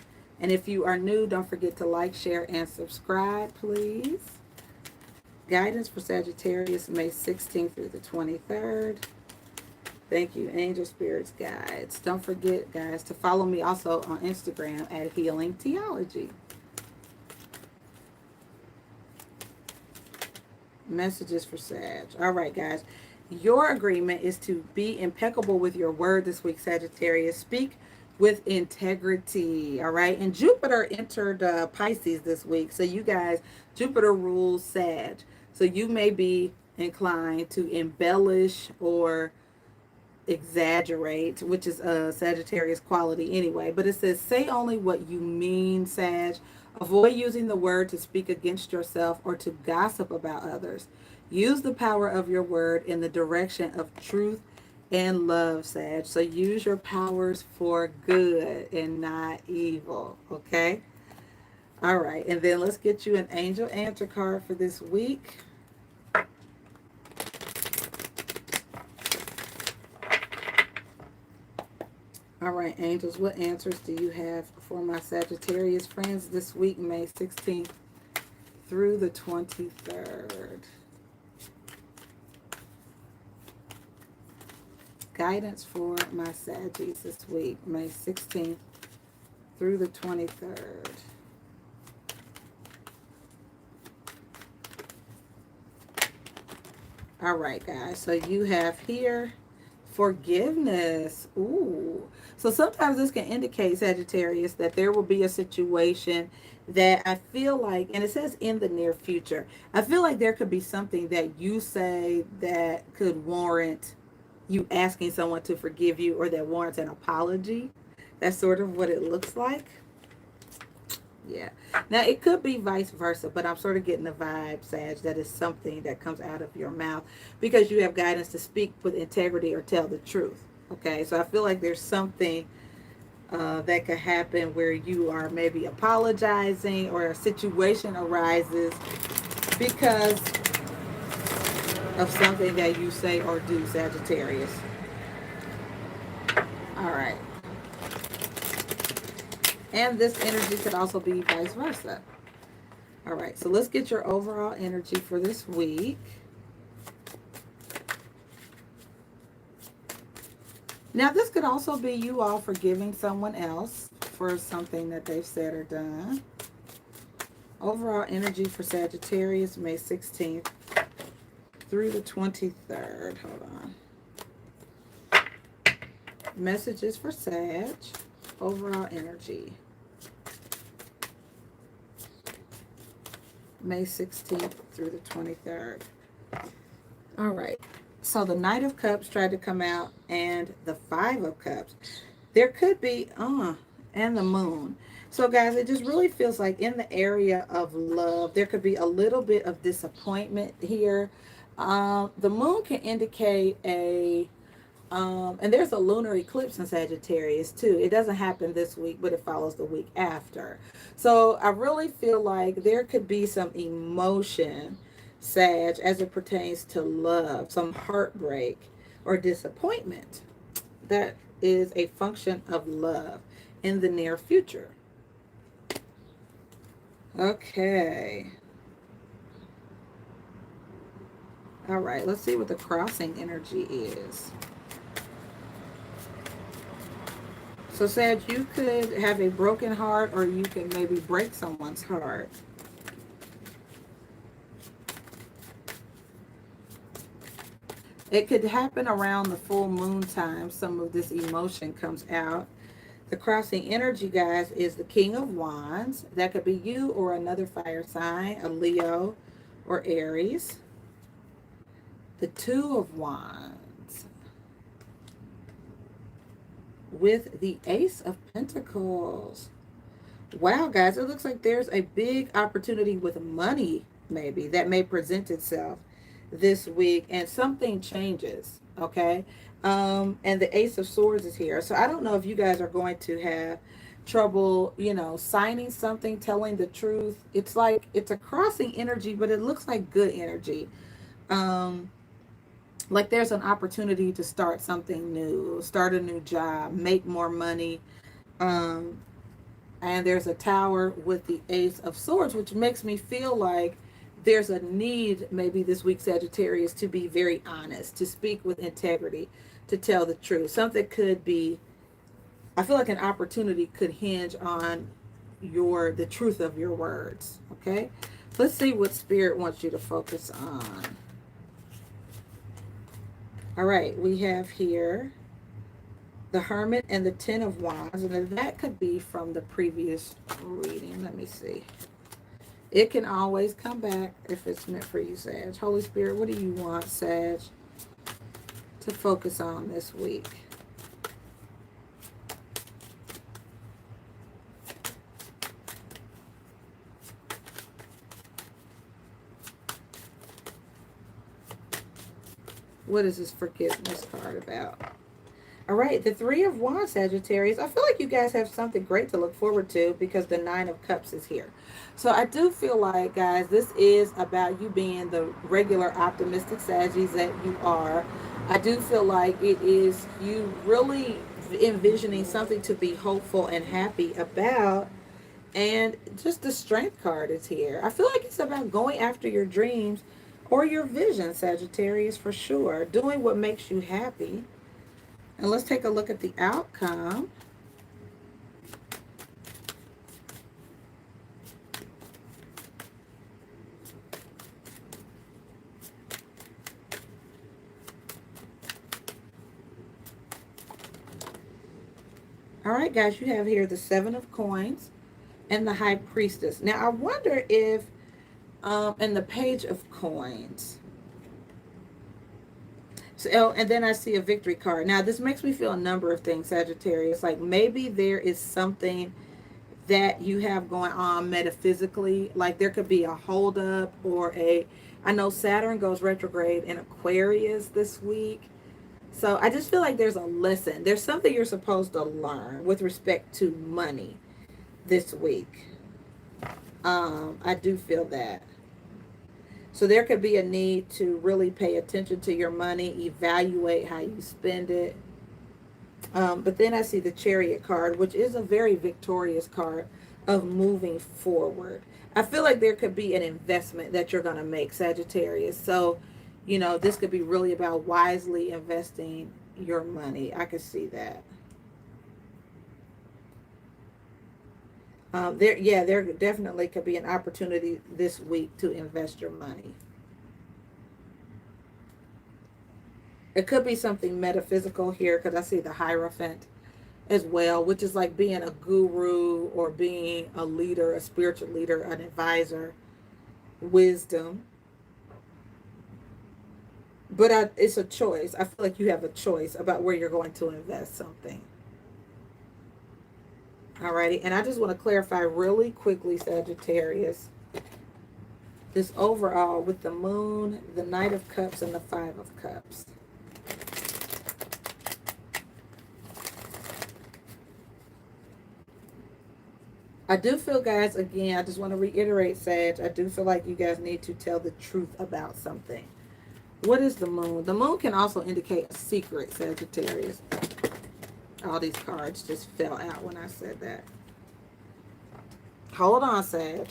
And if you are new, don't forget to like, share, and subscribe, please. Guidance for Sagittarius, May 16th through the 23rd. Thank you, Angel Spirits Guides. Don't forget, guys, to follow me also on Instagram at Healing Theology. Messages for Sag. All right, guys. Your agreement is to be impeccable with your word this week, Sagittarius. Speak with integrity, all right? And Jupiter entered Pisces this week. So you guys, Jupiter rules Sag. So you may be inclined to embellish or exaggerate, which is a Sagittarius quality anyway. But it says, say only what you mean, Sag. Avoid using the word to speak against yourself or to gossip about others. Use the power of your word in the direction of truth and love, Sag. So use your powers for good and not evil, okay? All right, and then let's get you an angel answer card for this week. All right, angels, what answers do you have for my Sagittarius friends this week, May 16th through the 23rd? Guidance for my Saggies this week, May 16th through the 23rd. All right, guys, so you have here forgiveness. Ooh. So sometimes this can indicate, Sagittarius, that there will be a situation that I feel like, and it says in the near future, I feel like there could be something that you say that could warrant you asking someone to forgive you, or that warrants an apology. That's sort of what it looks like. Yeah. Now, it could be vice versa, but I'm sort of getting the vibe, Sag, that is something that comes out of your mouth because you have guidance to speak with integrity or tell the truth. Okay, so I feel like there's something that could happen where you are maybe apologizing or a situation arises because of something that you say or do, Sagittarius. All right. And this energy could also be vice versa. All right, so let's get your overall energy for this week. Now, this could also be you all forgiving someone else for something that they've said or done. Overall energy for Sagittarius, May 16th through the 23rd. Hold on. Messages for Sag. Overall energy. May 16th through the 23rd. All right. So the Knight of Cups tried to come out and the Five of Cups. There could be, and the Moon. So guys, it just really feels like in the area of love, there could be a little bit of disappointment here. The Moon can indicate and there's a lunar eclipse in Sagittarius too. It doesn't happen this week, but it follows the week after. So I really feel like there could be some emotion, Sag, as it pertains to love, some heartbreak or disappointment that is a function of love in the near future. Okay. All right, let's see what the crossing energy is. So, Sag, you could have a broken heart, or you can maybe break someone's heart. It could happen around the full moon time. Some of this emotion comes out. The crossing energy, guys, is the King of Wands. That could be you or another fire sign, a Leo or Aries. The Two of Wands. with the Ace of Pentacles. Wow, guys, it looks like there's a big opportunity with money, maybe, that may present itself this week, and something changes, okay? And the Ace of Swords is here. So I don't know if you guys are going to have trouble, you know, signing something, telling the truth. It's like it's a crossing energy, but it looks like good energy. Um, like there's an opportunity to start something new, start a new job, make more money. Um, and there's a tower with the Ace of Swords, which makes me feel like there's a need maybe this week, Sagittarius, to be very honest, to speak with integrity, to tell the truth. Something could be, I feel like an opportunity could hinge on the truth of your words. Okay, let's see what Spirit wants you to focus on. All right, we have here the Hermit and the Ten of Wands, and that could be from the previous reading. Let me see. It can always come back if it's meant for you, Sag. Holy Spirit, what do you want, Sag, to focus on this week? What is this forgiveness card about? All right, the Three of Wands, Sagittarius. I feel like you guys have something great to look forward to because the Nine of Cups is here. So I do feel like, guys, this is about you being the regular optimistic Saggies that you are. I do feel like it is you really envisioning something to be hopeful and happy about. And just the Strength card is here. I feel like it's about going after your dreams or your vision, Sagittarius, for sure. Doing what makes you happy. And let's take a look at the outcome. All right, guys, you have here the Seven of Coins and the High Priestess. Now, I wonder if, in the Page of Coins, so, and then I see a Victory card. Now, this makes me feel a number of things, Sagittarius. Like maybe there is something that you have going on metaphysically. Like there could be a holdup or I know Saturn goes retrograde in Aquarius this week. So I just feel like there's a lesson. There's something you're supposed to learn with respect to money this week. I do feel that. So there could be a need to really pay attention to your money, evaluate how you spend it. But then I see the Chariot card, which is a very victorious card of moving forward. I feel like there could be an investment that you're going to make, Sagittarius. So, you know, this could be really about wisely investing your money. I could see that. There definitely could be an opportunity this week to invest your money. It could be something metaphysical here because I see the Hierophant as well, which is like being a guru or being a leader, a spiritual leader, an advisor, wisdom. But it's a choice. I feel like you have a choice about where you're going to invest something. Alrighty, and I just want to clarify really quickly, Sagittarius, this overall with the Moon, the Knight of Cups, and the Five of Cups. I do feel, guys, again, I just want to reiterate, Sag, I do feel like you guys need to tell the truth about something. What is the Moon? The Moon can also indicate a secret, Sagittarius. All these cards just fell out when I said that. Hold on, Sag.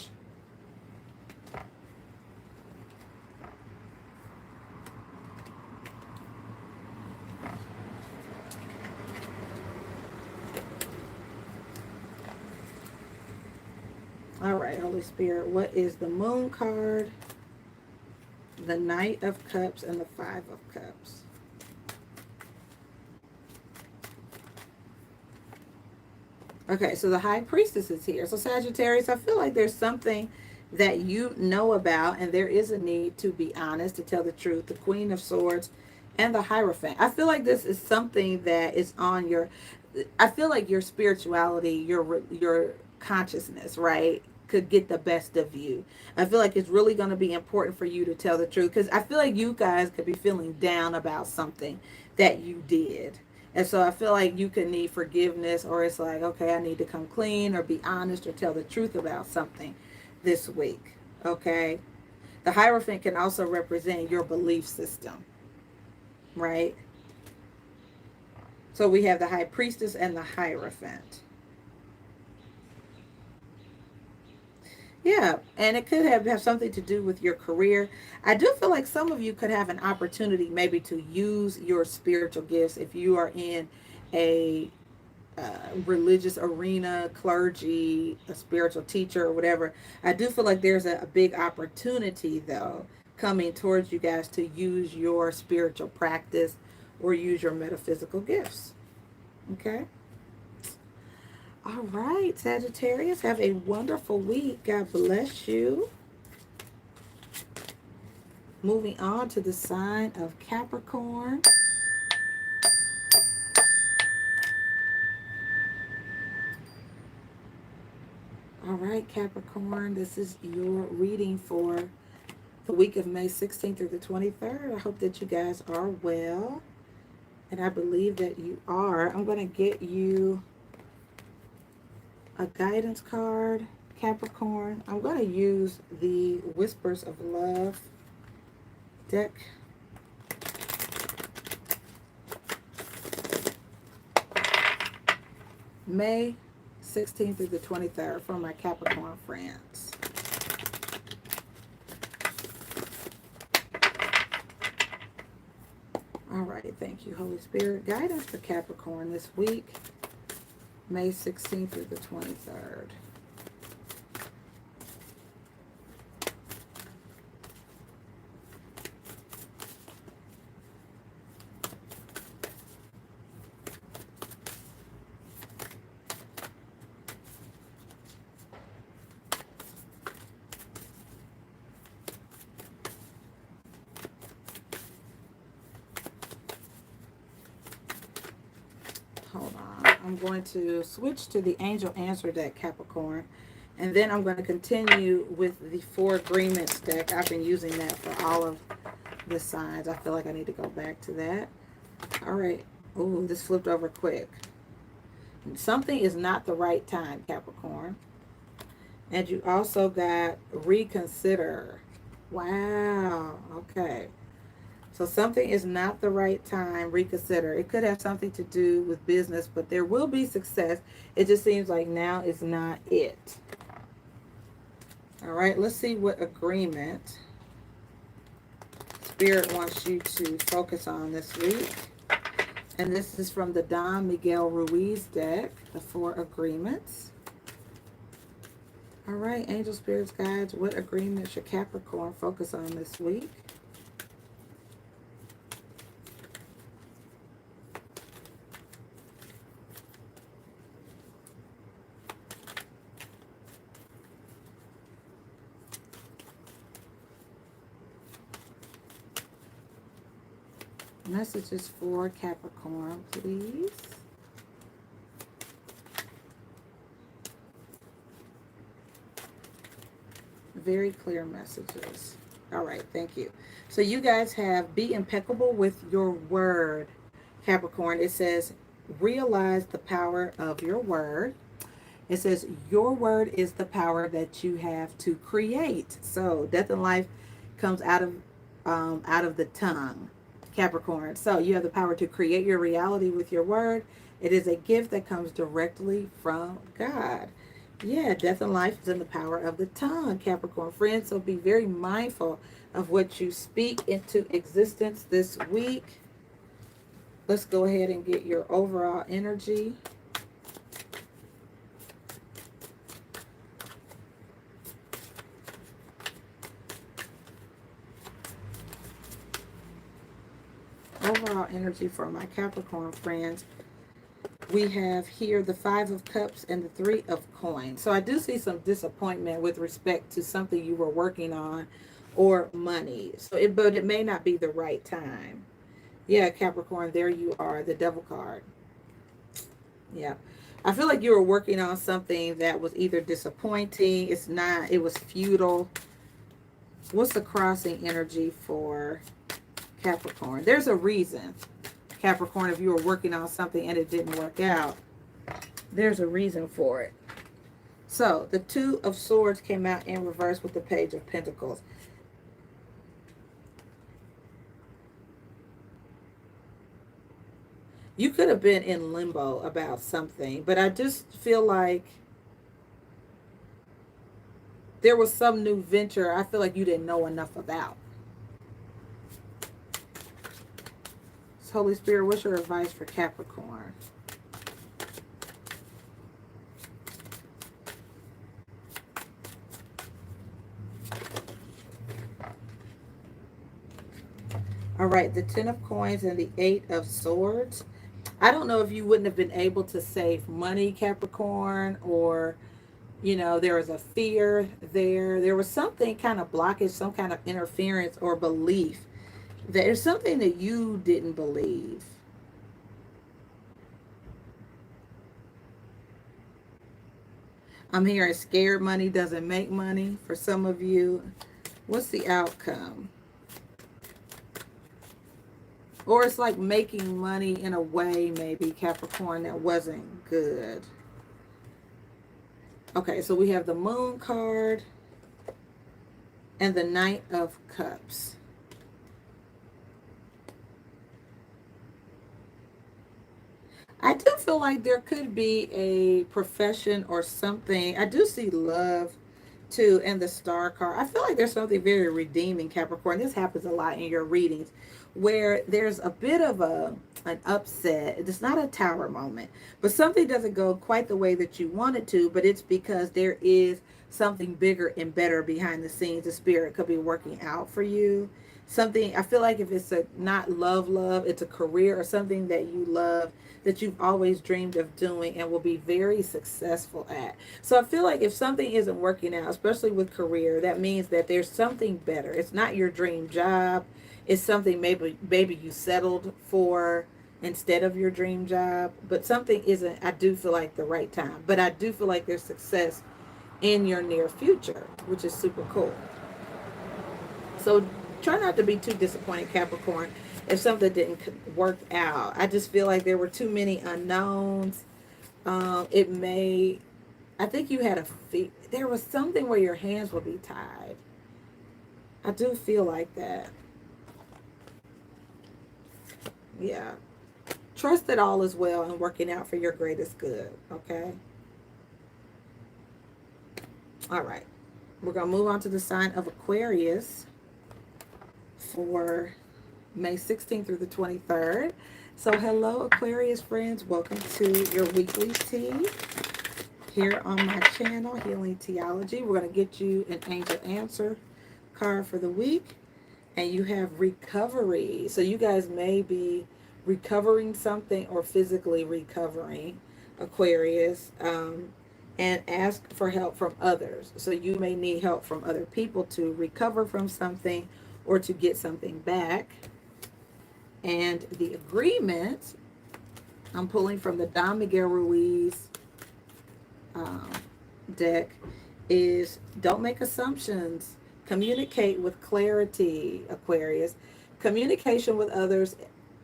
All right, Holy Spirit, what is the Moon card, the Knight of Cups, and the Five of Cups? Okay, so the High Priestess is here. So Sagittarius, I feel like there's something that you know about, and there is a need to be honest, to tell the truth. The Queen of Swords and the Hierophant. I feel like this is something that is on your, I feel like your spirituality, your consciousness, right, could get the best of you. I feel like it's really going to be important for you to tell the truth, because I feel like you guys could be feeling down about something that you did. And so I feel like you could need forgiveness, or it's like, okay, I need to come clean or be honest or tell the truth about something this week. Okay. The Hierophant can also represent your belief system, right? So we have the High Priestess and the Hierophant. Yeah, and it could have something to do with your career. I do feel like some of you could have an opportunity maybe to use your spiritual gifts if you are in a religious arena, clergy, a spiritual teacher, or whatever. I do feel like there's a big opportunity, though, coming towards you guys to use your spiritual practice or use your metaphysical gifts. Okay? All right, Sagittarius, have a wonderful week. God bless you. Moving on to the sign of Capricorn. All right, Capricorn, this is your reading for the week of May 16th through the 23rd. I hope that you guys are well, and I believe that you are. I'm going to get you a guidance card, Capricorn. I'm going to use the Whispers of Love deck. May 16th through the 23rd for my Capricorn friends. All right, thank you, Holy Spirit. Guidance for Capricorn this week, May 16th through the 23rd. Hold on. I'm going to switch to the Angel Answer deck, Capricorn. And then I'm going to continue with the Four Agreements deck. I've been using that for all of the signs. I feel like I need to go back to that. All right. Ooh, this flipped over quick. Something is not the right time, Capricorn. And you also got reconsider. Wow. Okay. So something is not the right time, reconsider. It could have something to do with business, but there will be success. It just seems like now is not it. All right, let's see what agreement Spirit wants you to focus on this week. And this is from the Don Miguel Ruiz deck, the Four Agreements. All right, Angel Spirits Guides, what agreement should Capricorn focus on this week? Messages for Capricorn, please. Very clear messages. All right, thank you. So you guys have be impeccable with your word, Capricorn. It says realize the power of your word. It says your word is the power that you have to create. So death and life comes out of the tongue, Capricorn. So you have the power to create your reality with your word. It is a gift that comes directly from God. Yeah, death and life is in the power of the tongue, Capricorn friends. So be very mindful of what you speak into existence this week. Let's go ahead and get your overall energy. Overall energy for my Capricorn friends. We have here the Five of Cups and the Three of Coins. So I do see some disappointment with respect to something you were working on or money. But it may not be the right time. Yeah, Capricorn, there you are, the Devil card. Yeah. I feel like you were working on something that was either disappointing, it's not, it was futile. What's the crossing energy for Capricorn? There's a reason, Capricorn, if you were working on something and it didn't work out, there's a reason for it. So, the Two of Swords came out in reverse with the Page of Pentacles. You could have been in limbo about something, but I just feel like there was some new venture I feel like you didn't know enough about. So Holy Spirit, what's your advice for Capricorn? All right, the Ten of Coins and the Eight of Swords. I don't know if you wouldn't have been able to save money, Capricorn, or, you know, there was a fear there. There was something kind of blockage, some kind of interference or belief. There's something that you didn't believe. I'm hearing scared money doesn't make money for some of you. What's the outcome? Or it's like making money in a way, maybe, Capricorn, that wasn't good. Okay, so we have the Moon card and the Knight of Cups. I do feel like there could be a profession or something. I do see love too and the Star card. I feel like there's something very redeeming, Capricorn. This happens a lot in your readings where there's a bit of an upset. It's not a tower moment, but something doesn't go quite the way that you want it to, but it's because there is something bigger and better behind the scenes. The spirit could be working out for you. Something, I feel like if it's a not love, it's a career or something that you love, that you've always dreamed of doing and will be very successful at. So I feel like if something isn't working out, especially with career, that means that there's something better. It's not your dream job. It's something maybe you settled for instead of your dream job, but something isn't, I do feel like, the right time. But I do feel like there's success in your near future, which is super cool. So try not to be too disappointed, Capricorn, if something didn't work out. I just feel like there were too many unknowns. It may, I think you had there was something where your hands would be tied. I do feel like that. Yeah. Trust that all is well and working out for your greatest good. Okay. All right. We're going to move on to the sign of Aquarius for May 16th through the 23rd. So hello, Aquarius friends. Welcome to your weekly tea here on my channel, Healing Theology. We're going to get you an angel answer card for the week. And you have recovery. So you guys may be recovering something or physically recovering, Aquarius. And ask for help from others. So you may need help from other people to recover from something or to get something back. And the agreement, I'm pulling from the Don Miguel Ruiz deck, is don't make assumptions. Communicate with clarity, Aquarius. Communication with others.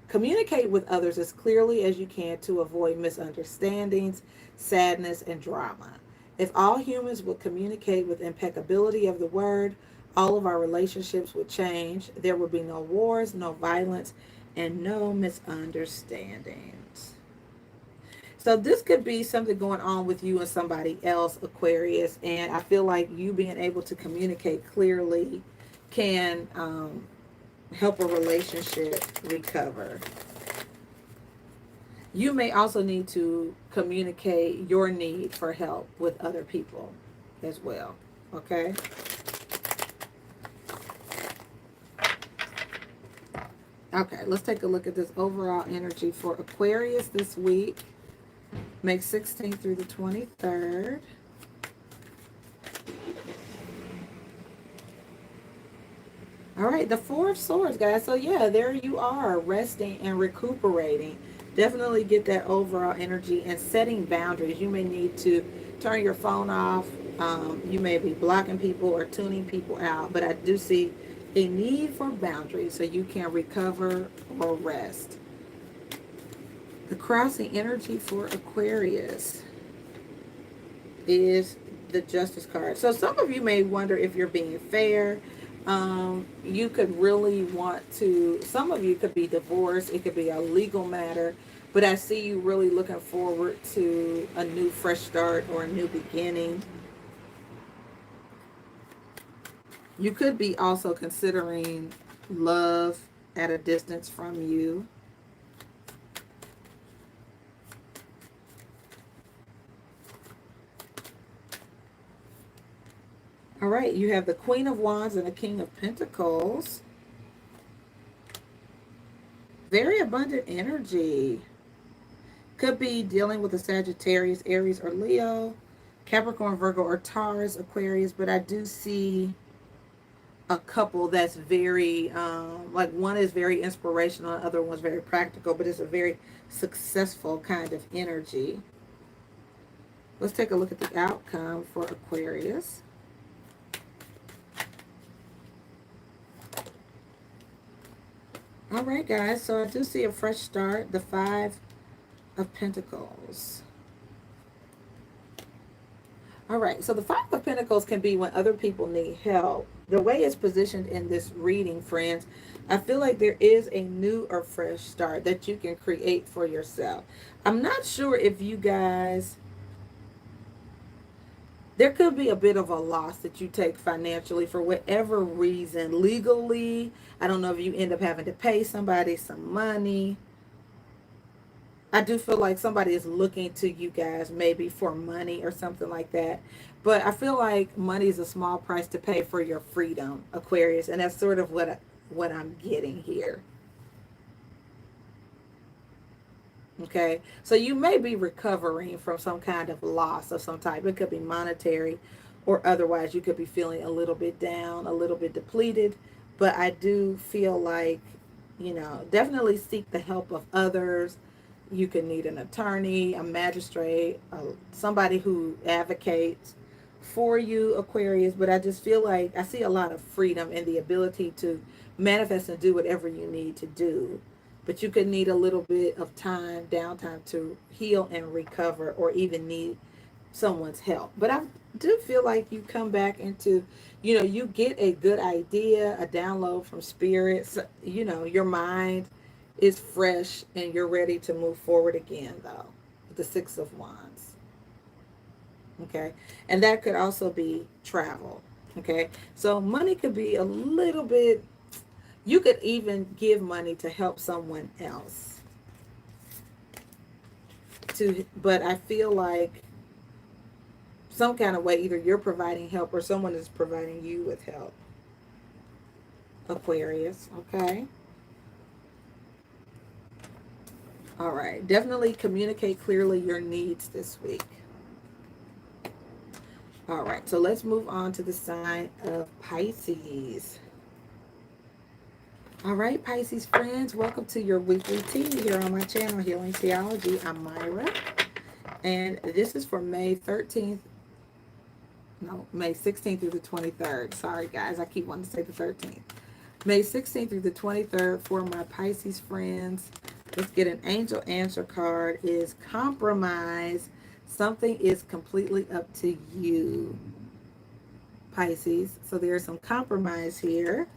Communicate with others as clearly as you can to avoid misunderstandings, sadness, and drama. If all humans would communicate with impeccability of the word, all of our relationships would change. There would be no wars, no violence, and no misunderstandings. So this could be something going on with you and somebody else, Aquarius, and I feel like you being able to communicate clearly can help a relationship recover. You may also need to communicate your need for help with other people as well. Okay? Okay, let's take a look at this overall energy for Aquarius this week. May 16th through the 23rd. All right, the Four of Swords, guys. So yeah, there you are, resting and recuperating. Definitely get that overall energy and setting boundaries. You may need to turn your phone off. You may be blocking people or tuning people out, but I do see a need for boundaries so you can recover or rest. The crossing energy for Aquarius is the Justice card. So some of you may wonder if you're being fair. You could really want to, some of you could be divorced. It could be a legal matter. But I see you really looking forward to a new fresh start or a new beginning. You could be also considering love at a distance from you. All right, you have the Queen of Wands and the King of Pentacles. Very abundant energy. Could be dealing with a Sagittarius, Aries, or Leo, Capricorn, Virgo, or Taurus, Aquarius, but I do see a couple that's very, like one is very inspirational, the other one's very practical, but it's a very successful kind of energy. Let's take a look at the outcome for Aquarius. All right, guys, so I do see a fresh start, the Five of Pentacles. All right, so the Five of Pentacles can be when other people need help. The way it's positioned in this reading, friends, I feel like there is a new or fresh start that you can create for yourself. I'm not sure if you guys, there could be a bit of a loss that you take financially for whatever reason. Legally, I don't know if you end up having to pay somebody some money. I do feel like somebody is looking to you guys maybe for money or something like that. But I feel like money is a small price to pay for your freedom, Aquarius. And that's sort of what I'm getting here. Okay. So you may be recovering from some kind of loss of some type. It could be monetary or otherwise. You could be feeling a little bit down, a little bit depleted. But I do feel like, definitely seek the help of others. You can need an attorney, a magistrate, somebody who advocates for you, Aquarius. But I just feel like I see a lot of freedom and the ability to manifest and do whatever you need to do. But you could need a little bit of time, downtime to heal and recover, or even need someone's help. But I do feel like you come back into, you get a good idea, a download from spirits, your mind is fresh and you're ready to move forward again, though. The Six of Wands. Okay. And that could also be travel. Okay. So money could be a little bit, you could even give money to help someone else. But I feel like some kind of way, either you're providing help or someone is providing you with help, Aquarius. Okay. All right. Definitely communicate clearly your needs this week. All right. So let's move on to the sign of Pisces. All right, Pisces friends. Welcome to your weekly tea here on my channel, Healing Theology. I'm Myra. And this is for May 16th through the 23rd. Sorry, guys. I keep wanting to say the 13th. May 16th through the 23rd for my Pisces friends. Let's get an angel answer card. Is compromise. Something is completely up to you, Pisces. So there's some compromise here.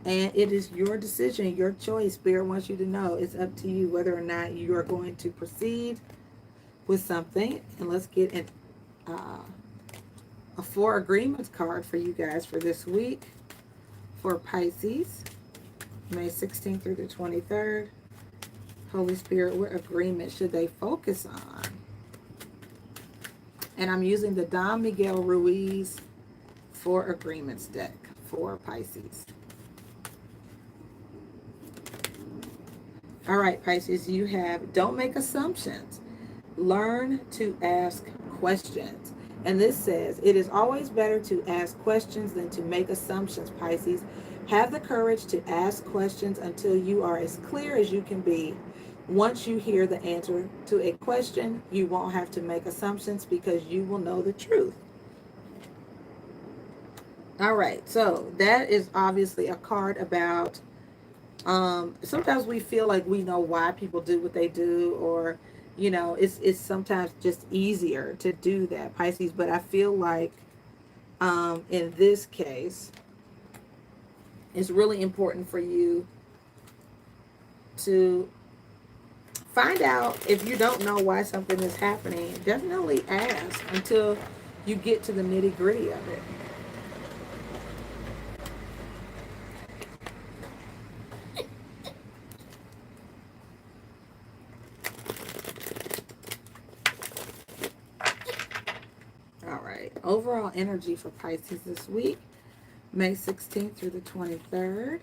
And it is your decision, your choice. Spirit wants you to know it's up to you whether or not you are going to proceed with something. And let's get a 4 agreements card for you guys for this week for Pisces, May 16th through the 23rd. Holy Spirit, what agreement should they focus on? And I'm using the Don Miguel Ruiz 4 agreements deck for Pisces. All right, Pisces, you have don't make assumptions. Learn to ask questions. And this says, it is always better to ask questions than to make assumptions, Pisces. Have the courage to ask questions until you are as clear as you can be. Once you hear the answer to a question, you won't have to make assumptions because you will know the truth. All right, so that is obviously a card about sometimes we feel like we know why people do what they do, or it's sometimes just easier to do that, Pisces. But I feel like in this case, it's really important for you to find out. If you don't know why something is happening, definitely ask until you get to the nitty gritty of it. All right, overall energy for Pisces this week, May 16th through the 23rd.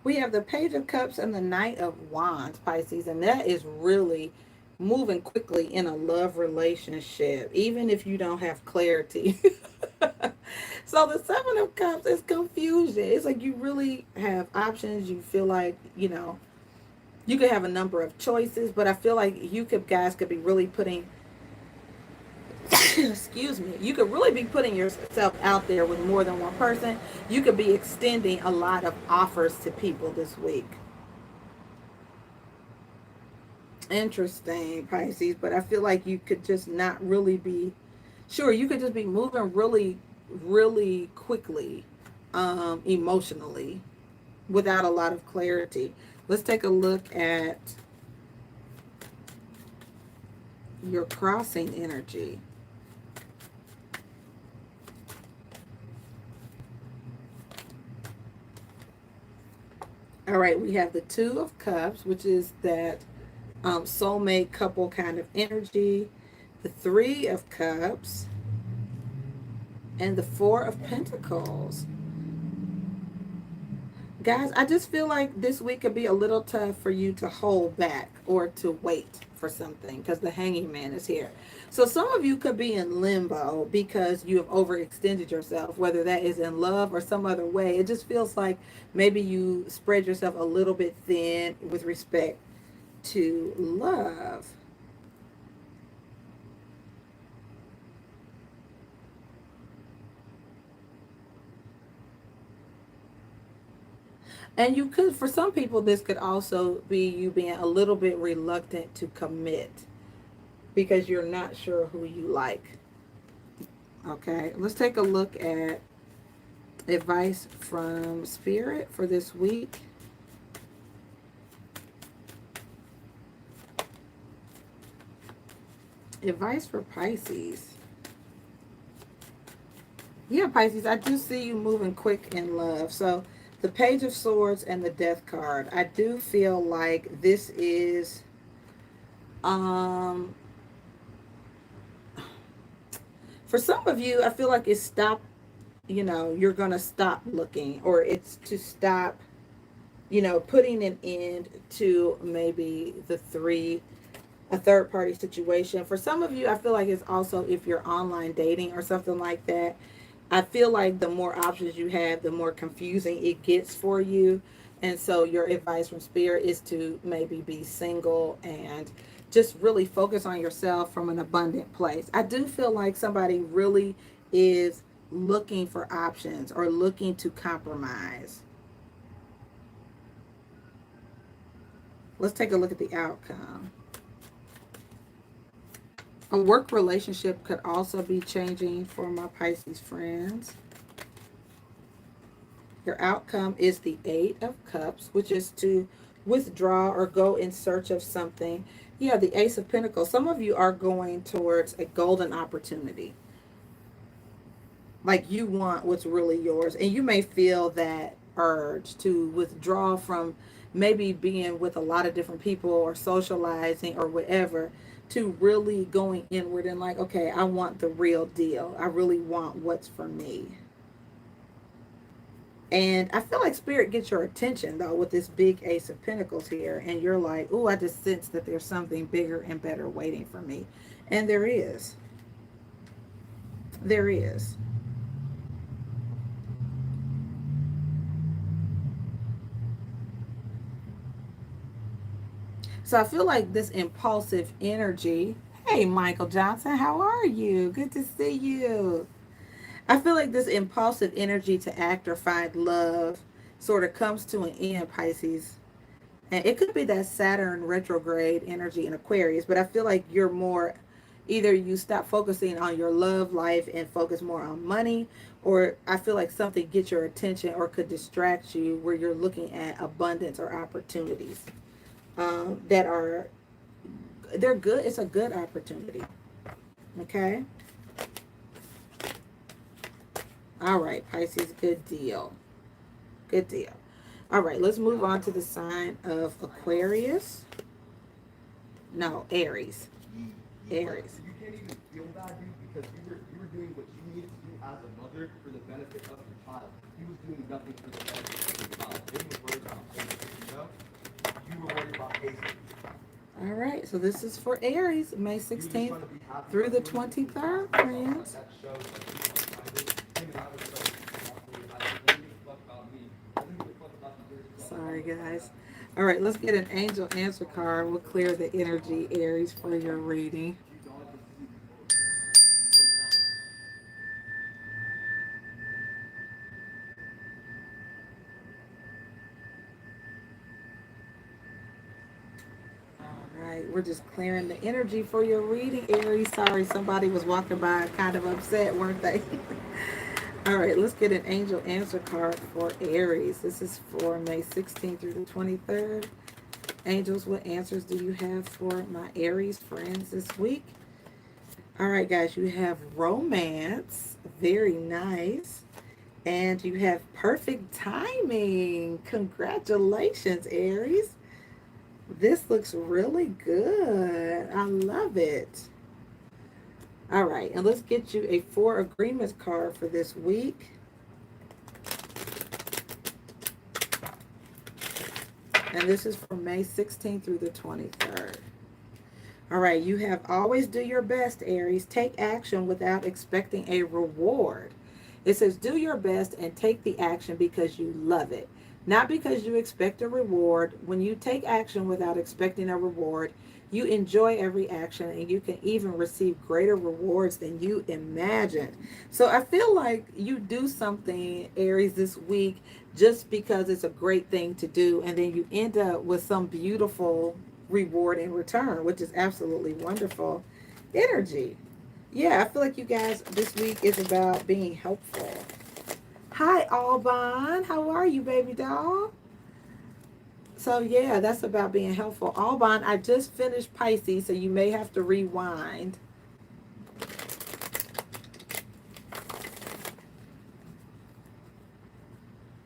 We have the Page of Cups and the Knight of Wands, Pisces, and that is really moving quickly in a love relationship, even if you don't have clarity. So the Seven of Cups is confusion. It's like you really have options. You feel like, you could have a number of choices, but I feel like guys could be really putting excuse me, you could really be putting yourself out there with more than one person. You could be extending a lot of offers to people this week. Interesting, Pisces, but I feel like you could just not really be sure. You could just be moving really, really quickly, emotionally, without a lot of clarity. Let's take a look at your crossing energy. All right, we have the Two of Cups, which is that soulmate couple kind of energy. The Three of Cups and the Four of Pentacles. Guys, I just feel like this week could be a little tough for you to hold back or to wait for something because the Hanging Man is here. So some of you could be in limbo because you have overextended yourself, whether that is in love or some other way. It just feels like maybe you spread yourself a little bit thin with respect to love. And you could, for some people, this could also be you being a little bit reluctant to commit because you're not sure who you like. Okay, let's take a look at advice from Spirit for this week. Advice for Pisces. Yeah, Pisces, I do see you moving quick in love. So the Page of Swords and the Death card. I do feel like this is um for some of you, I feel like it's stop, you're going to stop looking, or it's to stop, putting an end to maybe a third party situation. For some of you, I feel like it's also if you're online dating or something like that. I feel like the more options you have, the more confusing it gets for you. And so your advice from Spirit is to maybe be single and just really focus on yourself from an abundant place. I do feel like somebody really is looking for options or looking to compromise. Let's take a look at the outcome. A work relationship could also be changing for my Pisces friends. Your outcome is the Eight of Cups, which is to withdraw or go in search of something. Yeah, the Ace of Pentacles. Some of you are going towards a golden opportunity. Like you want what's really yours. And you may feel that urge to withdraw from maybe being with a lot of different people or socializing or whatever. to really going inward and like, okay, I want the real deal. I really want what's for me. And I feel like spirit gets your attention though with this big Ace of Pentacles here. And you're like, oh, I just sense that there's something bigger and better waiting for me. And there is. There is. So I feel like this impulsive energy. Hey, Michael Johnson, how are you? Good to see you. I feel like this impulsive energy to act or find love sort of comes to an end, Pisces. And it could be that Saturn retrograde energy in Aquarius, but I feel like you're more, either you stop focusing on your love life and focus more on money, or I feel like something gets your attention or could distract you where you're looking at abundance or opportunities that are, they're good. It's a good opportunity. Okay. All right, Pisces, good deal. Good deal. All right, let's move on to the sign of Aquarius. No, Aries. Aries. You can't even feel bad, dude, because you were doing what you needed to do as a mother for the benefit of your child. He was doing nothing for the benefit of your child. They were worried about pacing, you know? You were worried about pacing. All right, so this is for Aries, May 16th through the 23rd, friends. That shows him and I was so Sorry, guys. All right, let's get an angel answer card. We'll clear the energy, Aries, for your reading. All right, we're just clearing the energy for your reading, Aries. Sorry, somebody was walking by kind of upset, weren't they? All right, let's get an angel answer card for Aries. This is for May 16th through the 23rd. Angels, what answers do you have for my Aries friends this week? All right, guys, you have romance. Very nice. And you have perfect timing. Congratulations, Aries. This looks really good. I love it. All right, and let's get you a 4 agreements card for this week. And this is from May 16th through the 23rd. All right, you have always do your best, Aries. Take action without expecting a reward. It says do your best and take the action because you love it, not because you expect a reward. When you take action without expecting a reward, you enjoy every action and you can even receive greater rewards than you imagined. So I feel like you do something, Aries, this week just because it's a great thing to do, and then you end up with some beautiful reward in return, which is absolutely wonderful energy. Yeah, I feel like you guys this week is about being helpful. Hi, Alban. How are you, baby doll? So yeah, that's about being helpful. Alban, I just finished Pisces, so you may have to rewind.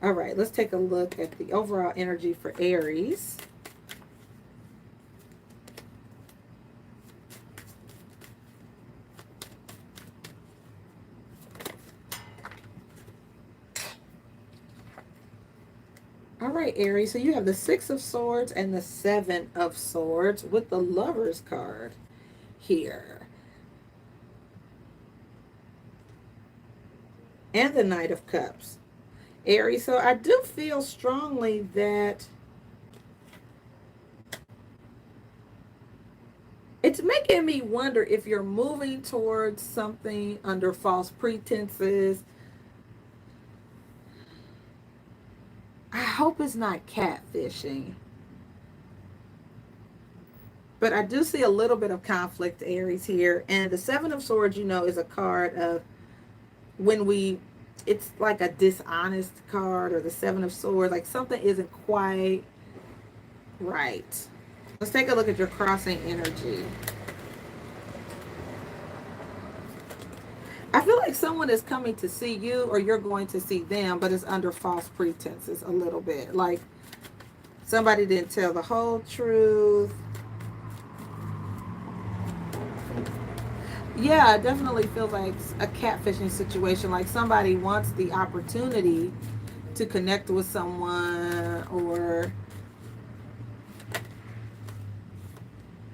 All right, let's take a look at the overall energy for Aries. All right, Aries, so you have the 6 of Swords and the 7 of Swords with the Lover's card here. And the Knight of Cups. Aries, so I do feel strongly that it's making me wonder if you're moving towards something under false pretenses. I hope it's not catfishing. But I do see a little bit of conflict, Aries, here. And the 7 of Swords, you know, is a card of when it's like a dishonest card, or the 7 of Swords, like something isn't quite right. Let's take a look at your crossing energy. I feel like someone is coming to see you, or you're going to see them, but it's under false pretenses a little bit. Like somebody didn't tell the whole truth. Yeah, it definitely feels like a catfishing situation. Like somebody wants the opportunity to connect with someone or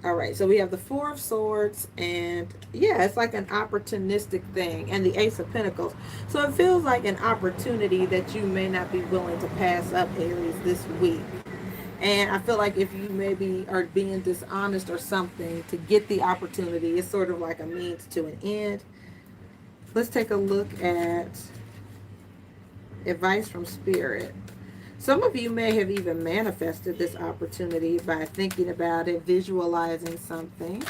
all right, so we have the Four of Swords, and yeah, it's like an opportunistic thing, and the Ace of Pentacles. So it feels like an opportunity that you may not be willing to pass up, Aries, this week. And I feel like if you maybe are being dishonest or something to get the opportunity, it's sort of like a means to an end. Let's take a look at advice from Spirit. Some of you may have even manifested this opportunity by thinking about it, visualizing something.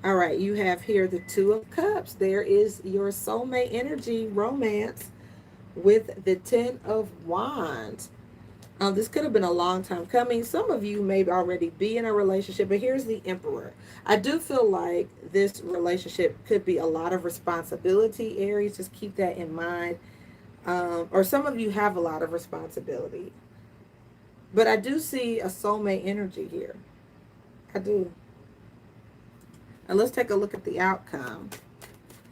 All right, you have here the Two of Cups. There is your soulmate energy, romance, with the Ten of Wands. This could have been a long time coming. Some of you may already be in a relationship, but here's the Emperor. I do feel like this relationship could be a lot of responsibility, Aries. Just keep that in mind. Or some of you have a lot of responsibility. But I do see a soulmate energy here. I do. And let's take a look at the outcome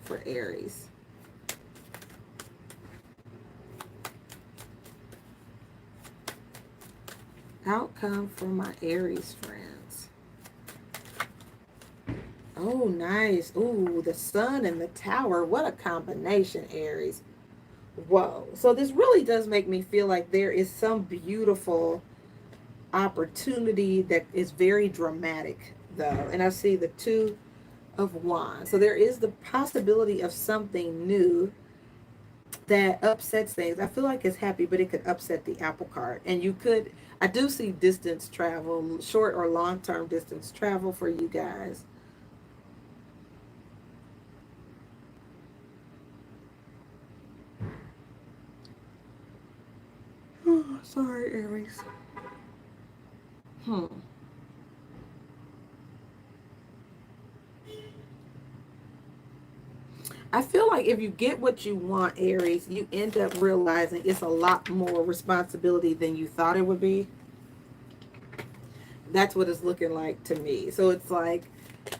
for Aries. Outcome for my Aries friends. Oh, nice. Ooh, the Sun and the Tower. What a combination, Aries. Whoa. So this really does make me feel like there is some beautiful opportunity that is very dramatic, though. And I see the Two of Wands. So there is the possibility of something new that upsets things. I feel like it's happy, but it could upset the apple cart. And you could, I do see distance travel, short or long term distance travel for you guys. Oh, sorry, Aries. Hmm. I feel like if you get what you want, Aries, you end up realizing it's a lot more responsibility than you thought it would be. That's what it's looking like to me. So it's like,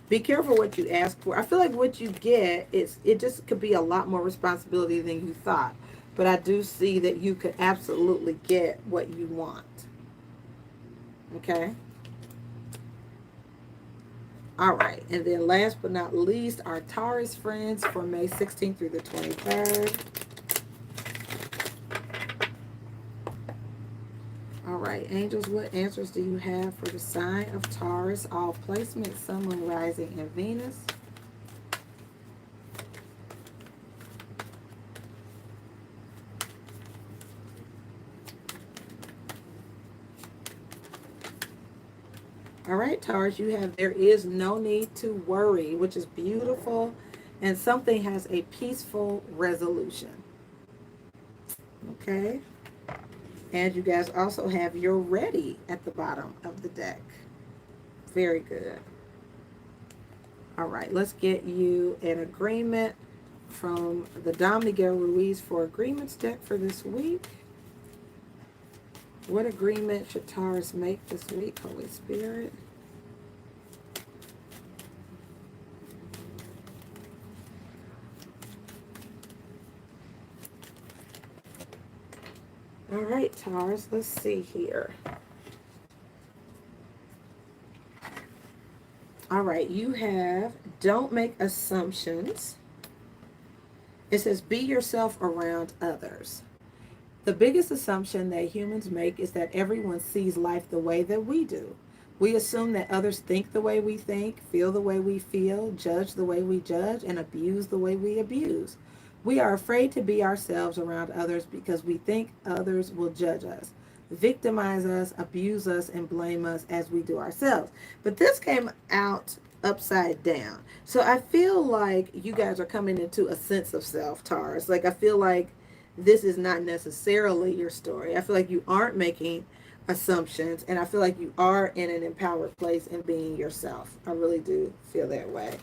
be careful what you ask for. I feel like what you get is it just could be a lot more responsibility than you thought. But I do see that you could absolutely get what you want. Okay. All right. And then last but not least, our Taurus friends for May 16th through the 23rd. All right, angels, what answers do you have for the sign of Taurus? All placements, Sun, Moon, Rising, and Venus. All right, Taurus, you have there is no need to worry, which is beautiful, and something has a peaceful resolution. Okay, and you guys also have you're ready at the bottom of the deck. Very good. All right, let's get you an agreement from the Dom Miguel Ruiz for agreements deck for this week. What agreement should Taurus make this week, Holy Spirit? All right, Taurus, let's see here. All right, you have don't make assumptions. It says be yourself around others. The biggest assumption that humans make is that everyone sees life the way that we do. We assume that others think the way we think, feel the way we feel, judge the way we judge, and abuse the way we abuse. We are afraid to be ourselves around others because we think others will judge us, victimize us, abuse us, and blame us as we do ourselves. But this came out upside down. So I feel like you guys are coming into a sense of self, Taurus. Like I feel like this is not necessarily your story. I feel like you aren't making assumptions, and I feel like you are in an empowered place in being yourself. I really do feel that way.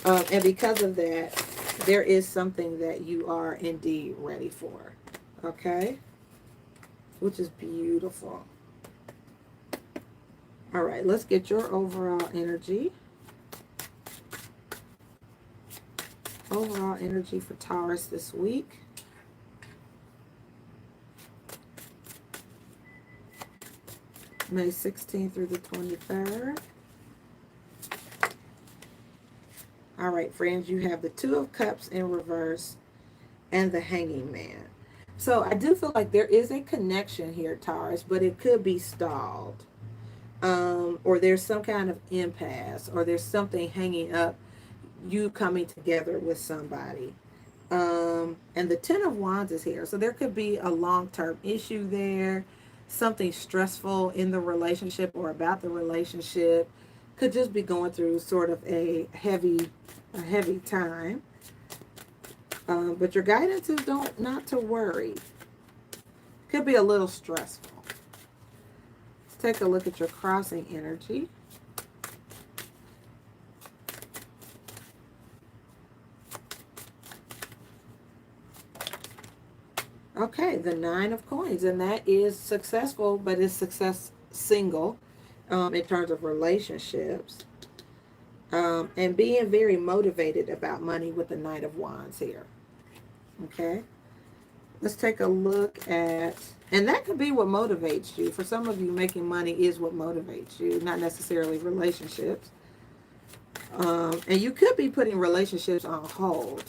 And because of that, there is something that you are indeed ready for. Okay? Which is beautiful. All right, let's get your overall energy. overall energy for Taurus this week. May 16th through the 23rd. All right, friends, you have the Two of Cups in reverse and the Hanging Man. So I do feel like there is a connection here, Taurus, but it could be stalled. Or there's some kind of impasse, or there's something hanging up you coming together with somebody. And the Ten of Wands is here. So there could be a long-term issue there, something stressful in the relationship or about the relationship. Could just be going through sort of a heavy time. But your guidance is not to worry. Could be a little stressful. Let's take a look at your crossing energy. Okay, the Nine of Coins, and that is successful, but it's success single in terms of relationships. And being very motivated about money with the Knight of Wands here. Okay, let's take a look at, and that could be what motivates you. For some of you, making money is what motivates you, not necessarily relationships. And you could be putting relationships on hold,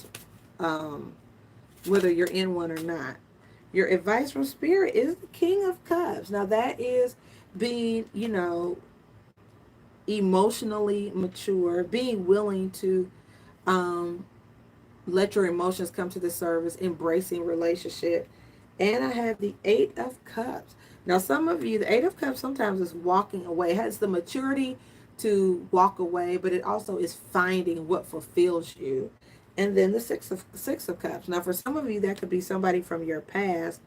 whether you're in one or not. Your advice from Spirit is the King of Cups. Now that is being, emotionally mature, being willing to let your emotions come to the surface, embracing relationship. And I have the Eight of Cups. Now some of you, the Eight of Cups sometimes is walking away. It has the maturity to walk away, but it also is finding what fulfills you. And then the Six of Cups. Now, for some of you, that could be somebody from your past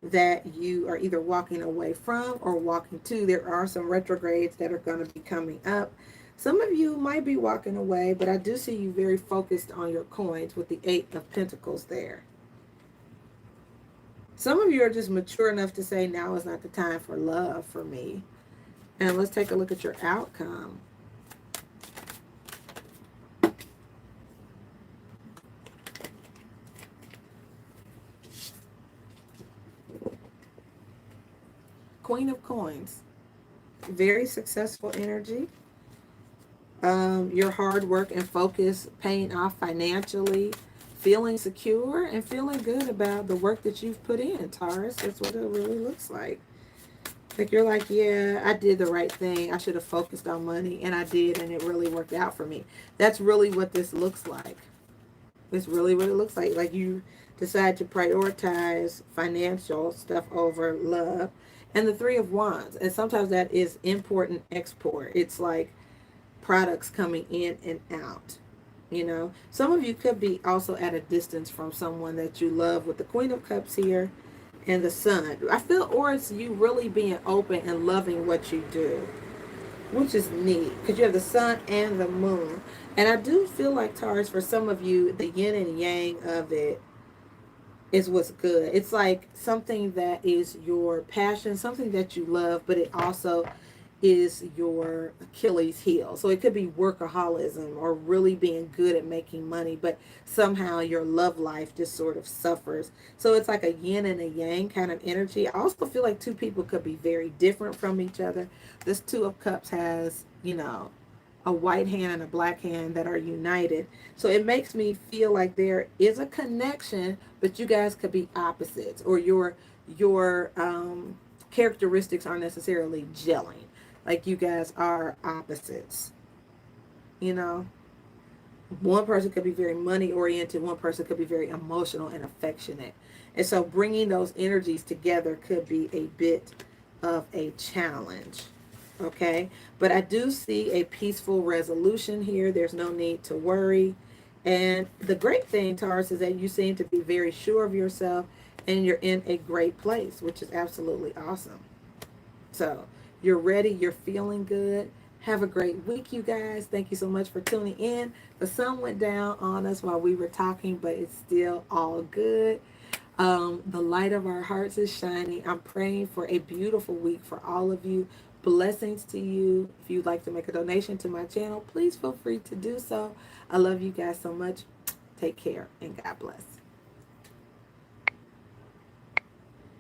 that you are either walking away from or walking to. There are some retrogrades that are going to be coming up. Some of you might be walking away, but I do see you very focused on your coins with the Eight of Pentacles there. Some of you are just mature enough to say, now is not the time for love for me. And let's take a look at your outcome. Queen of Coins. Very successful energy. Your hard work and focus paying off financially. Feeling secure and feeling good about the work that you've put in, Taurus. That's what it really looks like. Like you're like, yeah, I did the right thing. I should have focused on money, and I did, and it really worked out for me. That's really what this looks like. It's really what it looks like. Like you decide to prioritize financial stuff over love. And the Three of Wands. And sometimes that is import and export. It's like products coming in and out. Some of you could be also at a distance from someone that you love with the Queen of Cups here and the Sun. I feel, or it's you really being open and loving what you do, which is neat because you have the Sun and the Moon. And I do feel like, Taurus, for some of you, the yin and yang of it is what's good. It's like something that is your passion, something that you love, but it also is your Achilles heel. So it could be workaholism or really being good at making money, but somehow your love life just sort of suffers. So it's like a yin and a yang kind of energy. I also feel like two people could be very different from each other. This Two of Cups has, a white hand and a black hand that are united. So it makes me feel like there is a connection, but you guys could be opposites, or your characteristics aren't necessarily gelling. Like you guys are opposites. One person could be very money oriented, one person could be very emotional and affectionate. And so bringing those energies together could be a bit of a challenge. Okay, but I do see a peaceful resolution here. There's no need to worry. And the great thing, Taurus, is that you seem to be very sure of yourself and you're in a great place, which is absolutely awesome. So you're ready. You're feeling good. Have a great week, you guys. Thank you so much for tuning in. The sun went down on us while we were talking, but it's still all good. The light of our hearts is shining. I'm praying for a beautiful week for all of you. Blessings to you. If you'd like to make a donation to my channel, please feel free to do so. I love you guys so much. Take care and God bless.